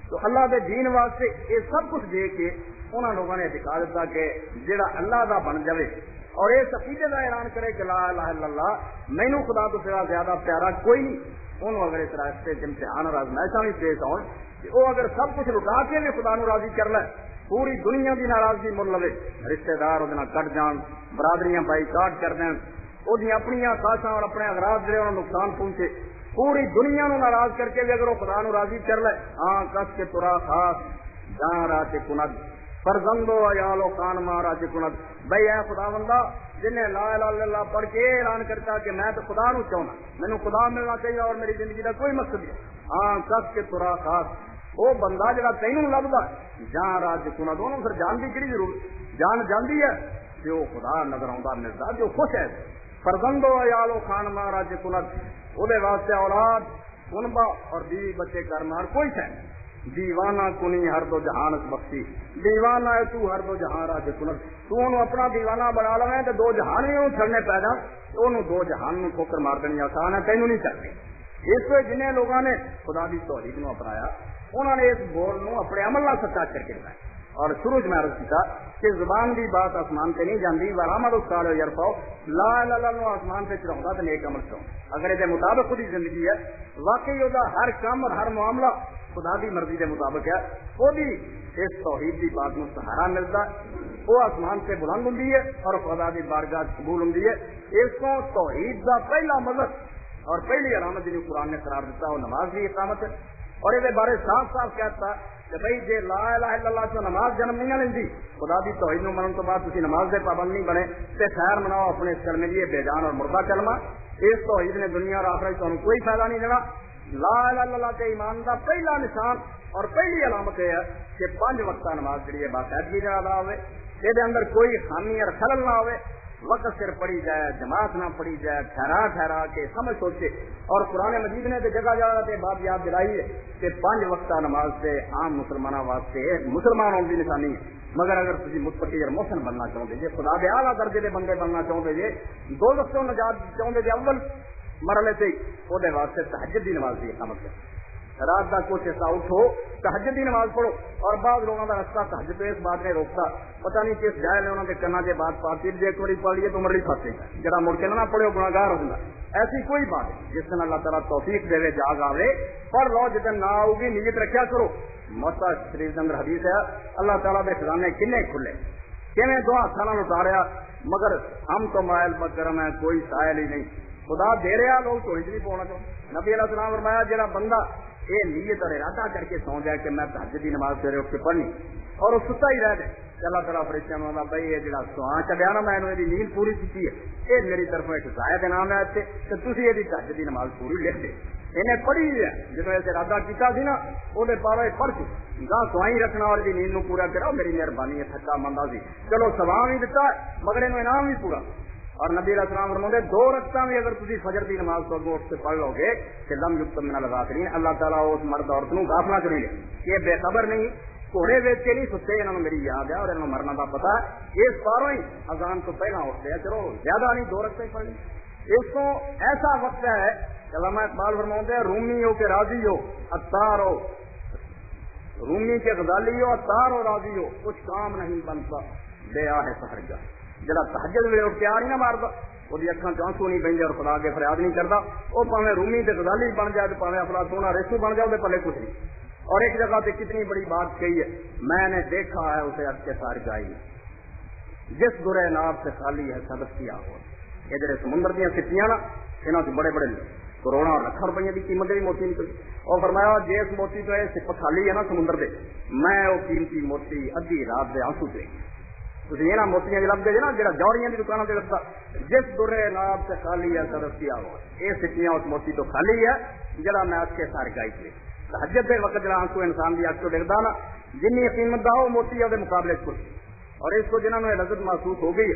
Speaker 1: تو اللہ کے دین واسطے یہ سب کچھ دے کے انہوں لوگوں نے دکھا دیتا کہ جڑا اللہ کا بن جائے اور یہ عقیدے کا اعلان کرے کہ لا الہ الا اللہ مینوں خدا تو سوا زیادہ پیارا کوئی نہیں انہوں اگر اس راستے امتحان اور آزمائشاں بھی پیش آؤ وہ اگر سب کچھ لٹا کے بھی خدا نو راضی کر لے پوری دنیا کی ناراضگی مل لے رشتے دار وہ کٹ جان برادریاں بائی کاٹ کر دیں وہ اپنی خاصاں اور اپنے اغراض جڑے انہوں نقصان پہنچے پوری دنیا نو ناراض کر کے بھی اگر وہ خدا نو راضی کر لے ہاں کس کے ترا خاص جان راہ کند فرزندو یالو کان مارا کند بھائی اے خدا بندہ جنہیں لا الہ الا اللہ پڑھ کے اعلان کرتا کہ میں تو خدا نو چاہنا مینوں خدا ملنا چاہیے اور میری زندگی کا کوئی مقصد نہیں ہاں کس کے ترا خاص وہ بندہ جڑا تینوں لبدا جان راج کنا دونوں پھر جان کی کہڑی ضرورت جان جاندی ہے جو خدا نظر آتا ملتا جو خوش ہے فرزندو یالو خان مہاراج کنت وہ واسطے اولاد کنبا اور بیوی بچے کر مار کوئی ہے دیوانہ کنی ہر دو جہان اس بخشی دیوانہ ہے تو ہر دو جہان راج کنر تو انہوں اپنا دیوانہ بنا لو تو دو جہان ہی چھڑنے پیدا انہوں دو جہان میں ٹھوکر مار دینی آسان ہے تینوں نہیں چاہتے اس وقت جنہیں لوگوں نے خدا کی توحید نو اپنایا انہوں نے اس بول نو اپنے عمل نال سچا کر کے دکھایا اور شروع میں عرض کیا کہ زبان کی بات آسمان سے نہیں جاندی ورحمت استاد یرفاؤ لا الہ الا اللہ آسمان سے چڑھاؤں تو نیک عمل چاہوں اگر یہ مطابق خود زندگی ہے واقعی وہ ہر کام اور ہر معاملہ خدا کی مرضی کے مطابق ہے وہ بھی اس توحید کی بات میں سہارا ملتا وہ آسمان سے بلند ہوں اور خدا کی بارگاہ قبول ہوں اس کو توحید کا پہلا مذہب اور پہلی علامت جنہیں قرآن نے قرار دیتا وہ نماز کی اقامت ہے اور یہ بارے صاف صاف کہتا کہ بھائی جی لا الہ الا اللہ سے نماز جنم نہیں لیندی خدا دی توحید نو منن تو بعد تسی نماز دے پابند نہیں بنے تے خیر مناؤ اپنے اس کلمے دی بے جان اور مردہ کلمہ اس توحید نے دنیا اور آخرت تانوں کوئی فائدہ نہیں دینا لا الہ الا اللہ تے ایمان دا پہلا نشان اور پہلی علامت یہ ہے کہ 5 وقتہ نماز جڑی ہے باقاعدگی نال ادا ہوے یہ اندر کوئی خامی اور خلل نہ ہوے وقت سر پڑھی جائے جماعت نہ پڑھی جائے ٹھہرا کے سمجھ سوچے اور قرآن مجید نے جگہ جگہ بات یاد دلائی ہے کہ 5 وقتہ نماز سے عام مسلمانوں واسطے مسلمان ہونے کی نشانی ہے مگر اگر تھی متقی اور محسن بننا چاہتے جی خدا کے اعلیٰ درجے کے بندے بننا چاہتے جی 2 وقتوں نجات چاہتے جی اول مرحلے سے وہ واسطے تہجد کی نماز کی اقامت ہے رات کا کچھ حصہ اٹھو تہجد کی نماز پڑھو اور بعض لوگوں کا رستہ تہجد اس بات نے روکتا پتہ نہیں کس جائے انہوں نے کرنا کے بعد پارٹی جی ایک بار پڑھ لیے تو مرلی پھنسے جڑا مڑ کے نہ پڑھے گناہگار ہوگا ایسی کوئی بات ہے جس دن اللہ تعالیٰ توفیق دے جاگ آوے پڑھ لو جس دن نہ آؤگی نیت رکھا کرو مسا شریف کے اندر حدیث ہے اللہ تعالیٰ کے خزانے کنے کھلے کیویں 2 ہاتھوں اتاریا مگر ہم تو مائل مکرم ہے کوئی سائل ہی نہیں خدا دے رہا لوگ تو نہیں پاؤنا چاہتے نبی علیہ السلام فرمایا جڑا بندہ یہ نیت اور ارادہ کر کے سو جائے کہ میں تہجد کی نماز سویرے اٹھ کے پڑھنی اور وہ ستا ہی رہ جائے اللہ تعالیٰ فرشتیاں نوں آندا بھائی یہ جڑا سواں چلیا نا میں یہ نیند پوری کی ہے یہ میری طرف ایک زائد انعام ہے تے تسی یہ تہجد کی نماز پوری لکھ دے انہیں پڑھی ہے جب یہ ارادہ کیتا سی نا وہ پارے پڑھ کے گاہ سوائی رکھنا اور نیند نو پورا کرا میری مہربانی ہے تھکا مندا سی چلو سواں بھی دتا مگر انہوں انعام بھی پورا اور نبی علیہ السلام فرماتے 2 رکعتاں بھی اگر تسی فجر کی نماز کو اٹھ کے پڑھ لو گے کہ لم یکتب من الغافلین اللہ تعالیٰ اس مرد عورت نو غافل کرے گا یہ بے خبر نہیں گھوڑے ویچ کے نہیں ستے انہوں نے میری یاد ہے اور انہوں مرنا کا پتا ہے اس پاروں ہی اذان تو پہلا اٹھتے ہیں چلو زیادہ نہیں 2 رکعتیں پڑھ لی اس کو ایسا وقت ہے علامہ اقبال فرماتے ہیں رومی ہو کے راضی ہو عطار ہو رومی کے غزالی ہو عطار ہو راضی ہو کچھ کام نہیں بنتا بے آہ سحرگاہ جڑا تہجد ویلے اٹھ کے آ نہیں نہ مارتا وہ اکھاں چانسو نہیں بہندے اور خدا کے فریاد نہیں کرتا وہ پاویں رومی تے غزالی بن جائے تو پاویں اپنا سونا ریسو بن جائے پلے کچھ نہیں اور ایک جگہ پہ کتنی بڑی بات کہی ہے میں نے دیکھا ہے اسے اب کے سار گائی جس درے ناب سے خالی ہے سبق کیا ہو یہ جڑے سمندر دیا سٹیاں نا انہاں سے بڑے بڑے کروڑا اور لاکھاں روپیے کی قیمت بھی موتی نکلی اور فرمایا جس موتی تو یہ سپ خالی ہے نا سمندر دے میں وہ قیمتی موتی ادھی رات دے آنسو دے یہ نا موتیاں لگتے نا جہاں جوڑیاں کی دکانوں سے لگتا جس درے ناب سے خالی ہے سرف کیا ہوا یہ سٹیاں اس موتی تو خالی ہے جڑا میں اس کے سارے گائی تھے تہجد کے وقت جہاں آنسو انسان کی اک تو ڈگتا نا جن قیمت کا وہ موتی ہے مقابلے کچھ اور اس کو جنہوں نے لذت محسوس ہو گئی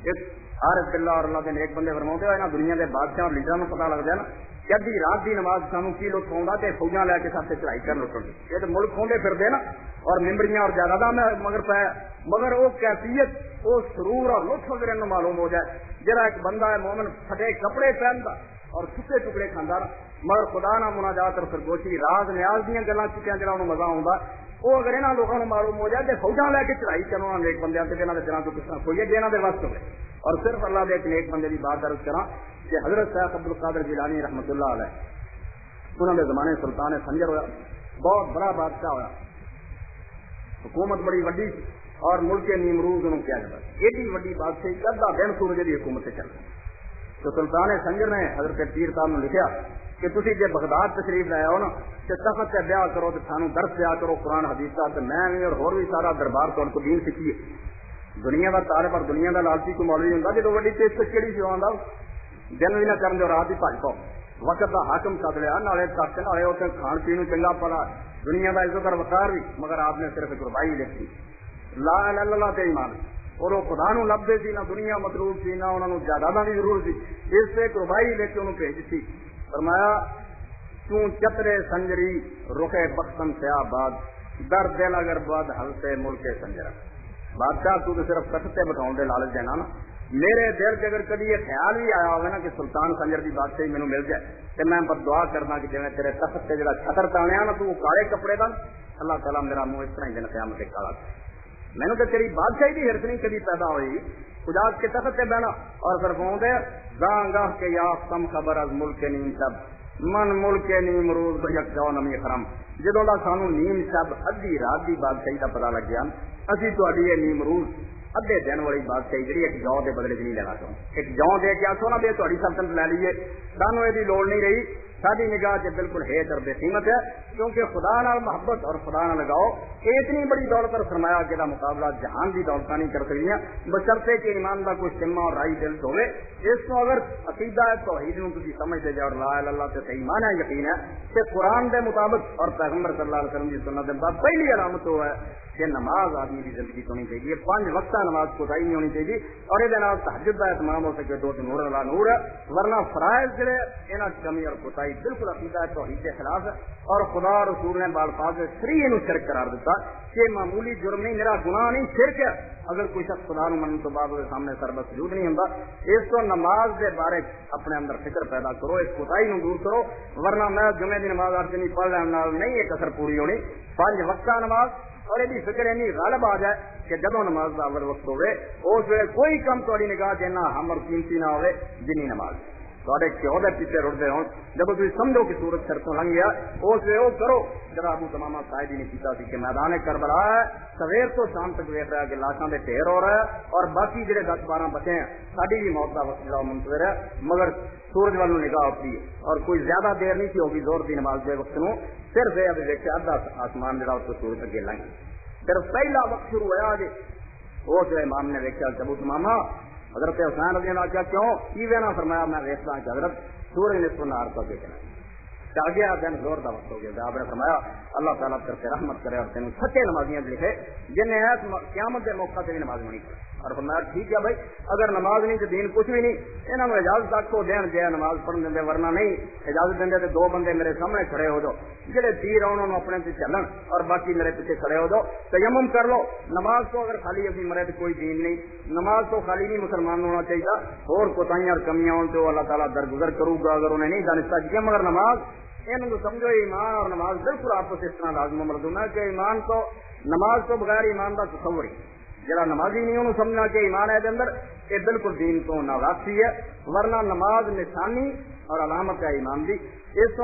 Speaker 1: اس عارف باللہ اور اللہ کے نیک بندے فرماتے ہیں دنیا کے بادشاہ اور لیڈروں کو پتا لگ جائے نا کہ ادھی رات کی نماز سانو کی لطف آؤں کہ فوجاں لے کے ساتھ چڑھائی کر لٹن یہ تو ملک کھونڈے پھرتے نا اور ممبریاں اور جائیداداں میں مگر پہ مگر وہ کیفیت وہ سرور اور لطف وغیرہ نو معلوم ہو جائے جہاں ایک بندہ ہے مومن پھٹے کپڑے پہنتا اور سکے ٹکڑے کھانا مگر خدا نہ مناجات اور سرگوشی راز نیاز دیا گلیں کی جہاں انہوں مزہ آتا وہ اگر یہاں لوگوں کو معلوم ہو جائے کہ فوجاں لے کے چڑھائی کرو نیک بندے جنہوں کے جنہوں کو کس طرح کوئی ہے جنہوں کے وقت ہوئے اور صرف اللہ کے ایک نیک بندے کی بات درج کرا کہ حضرت شیخ عبد القادر جیلانی رحمۃ اللہ علیہ انہوں نے زمانے سلطان سنجر ہوا بہت بڑا بادشاہ ہوا حکومت بڑی وڈی اور ملک نیمروز انہوں کیا جاتا ایڈی وڈی بادشاہی ادھا دن سورج کی حکومت سے چل رہی تو سلطان سنجر نے حضرت پیر صاحب نے لکھا کہ تسی جے بغداد تشریف لے آؤ نا تو تخت سے بیاہ کرو تو سانو درس دیا کرو قرآن حدیث کا تو میں بھی اور ہور بھی سارا دربار تو کو دین سیکھیے دنیا کا طالب اور دنیا کا لالچی کو مولوی ہوں جب وڈی پیشکش کہڑی سی آتا دن بھی نہ کرن جو رات ہی بھج پاؤ وقت کا حاکم سد لیا نالے تک نالے اتنے کھان پی چنگا پڑا دنیا کا عزت اور وقار بھی مگر آپ نے صرف قربائی لکھی لا الہ الا اللہ تے ایمان اور وہ خدا نو لبدے سی نہ دنیا مطلوب سی نہ انہوں نے جائیداداں کی ضرورت سی اس سے قربائی لے کے انہوں بھیج سی فرمایا چون چترے سنجری رخے بختم سیاہ باد در دل اگر باد ہلتے ملک سنجرا. بادشاہ تو صرف تختے بٹھاؤ دے لالچ دینا نا. میرے دل سے اگر کبھی یہ خیال بھی آیا ہوگا نا کہ سلطان سنجر کی بادشاہی مینوں مل جائے تو میں بد دعا کرنا کہ جی تیرے تخت سے جڑا چھتر تانیا نا تو وہ کالے کپڑے کا اللہ تعالیٰ میرا منہ اس طرح دن قیامت کالا. مینوں تو تیری بادشاہی کی ہرس نہیں کبھی پیدا ہوئی خدا کے تخت سے بہنا اور فرماؤں دے گاہ کے یافتم خبر از ملک نیم شب من ملک نیم روز یک جو نمی خرم. جدوں دا سانو نیم شب ادھی رات کی بادشاہی کا پتا لگ گیا اسی تہاڈی یہ نیم روز ادھے دن والی بادشاہی جی ایک جو دے بدلے نہیں لینا چاہوں. ایک جو دے کے آسو نا بھی تھوڑی سلطنت لے لیے سانو یہ لوڑ نہیں رہی. ساری نگاہ سے بالکل ہیٹ اور بے قیمت ہے کیونکہ خدا نال محبت اور خدا نہ لگاؤ اتنی بڑی دولت اور سرمایہ جہاں مقابلہ جہان کی دولت نہیں کر سکتی بشرطے کہ ایمان کا کوئی سما اور رائی دل ہوئے. اس کو اگر عقیدہ توحید نو تسی سمجھتے جاؤ اور لا الہ الا اللہ سے صحیح معنی یقین ہے کہ قرآن کے مطابق اور پیغمبر صلی اللہ علیہ وسلم کی سنت کے بعد پہلی علامت وہ ہے کہ نماز آدمی کی زندگی تو ہونی چاہیے. 5 وقتہ نماز کوتاہی نہیں ہونی چاہیے اور یہ تہجد کا اہتمام ہو سکے تو نور اللہ نور ہے ورنہ فرائض جڑے یہاں کمی اور کوتاہی بالکل عقیدہ توحید کے خلاف ہے. اور خدا رسول نے بالفاظ سری یہ شرک قرار دیتا کہ معمولی جرم نہیں میرا گناہ نہیں شرک ہے اگر کوئی شخص خدا نو مننے تو بعد وہ سامنے سربت سجود نہیں ہوتا. اس کو نماز کے بارے اپنے اندر فکر پیدا کرو اس کوتاہی نو دور کرو ورنہ میں جمعے کی نماز آپ نہیں پڑھ رہا نہیں ایک اثر پوری ہونی. 5 وقتہ نماز اور یہ فکر اینی غالب آ جائے کہ جدو نماز کا اول وقت ہوئے اس ویلے کوئی کم تھوڑی نگاہ دینا ہم اور قیمتی نہ ہوئے جنی نماز تھوڑے کیوں دے پیچھے رڑتے ہو. جب تھی سمجھو کہ سورج شرطوں لنگ گیا اس ویلے وہ کرو جب ابو تمامہ قائد نے کیتا سی کہ میدان کربلا ہے سویر تو شام تک ویٹ رہا ہے کہ لاشاں دے ڈھیر ہو رہا ہے اور باقی جڑے 10-12 بچے ہیں ساری بھی موت کا وقت جڑا منتظر ہے مگر سورج والوں نگاہ ہوتی ہے اور کوئی زیادہ دیر نہیں تھی ہوگی زور کی نماز کے وقت نو صرف یہ ابھی دیکھا ادھا آسمان جڑا اس کو سورج اگے لنگ صرف پہلا وقت شروع ہوا جی وہ جو امام نے دیکھا ابو تمامہ حضرت حسین رضی اللہ عنہ کیوں کی وینا فرمایا میں دیکھتا کہ حضرت سورج نے اس کو نہار پر دیکھنا گیا دن زور کا وقت ہو گیا. آپ نے فرمایا اللہ تعالیٰ کر کے رحمت کرے اور تین سچے نمازیاں لکھے جنہیں ہے قیامت کے موقع سے بھی نماز نہیں پڑھی. اور فرمایا ٹھیک ہے بھائی اگر نماز نہیں تو دین کچھ بھی نہیں انہوں نے اجازت تک کو دین جائے نماز پڑھن دیں ورنہ نہیں اجازت دیں تو 2 بندے میرے سامنے کھڑے ہو جاؤ جہے تیر انہوں نے اپنے سے چلن اور باقی میرے پیچھے کھڑے ہو جاؤ تیمم کر لو. نماز تو اگر خالی ابھی مرے تو کوئی دین نہیں نماز تو خالی نہیں مسلمان ہونا چاہیے اور کوتاہیاں اور کمیاں ہوں تو اللہ تعالیٰ درگزر کروں گا اگر انہیں نہیں جانتا کیا مگر نماز ان کو سمجھو ایمان اور نماز بالکل آپ کو اس طرح لازم مردوں ہے کہ ایمان تو نماز تو بغیر ایمان کا تصور ہی جڑا نمازی نہیں انہوں سمجھنا کہ ایمان ہے اندر یہ بالکل دین تو ناواقفی ہے ورنہ نماز نشانی اور علامت ہے ایمان دی. اس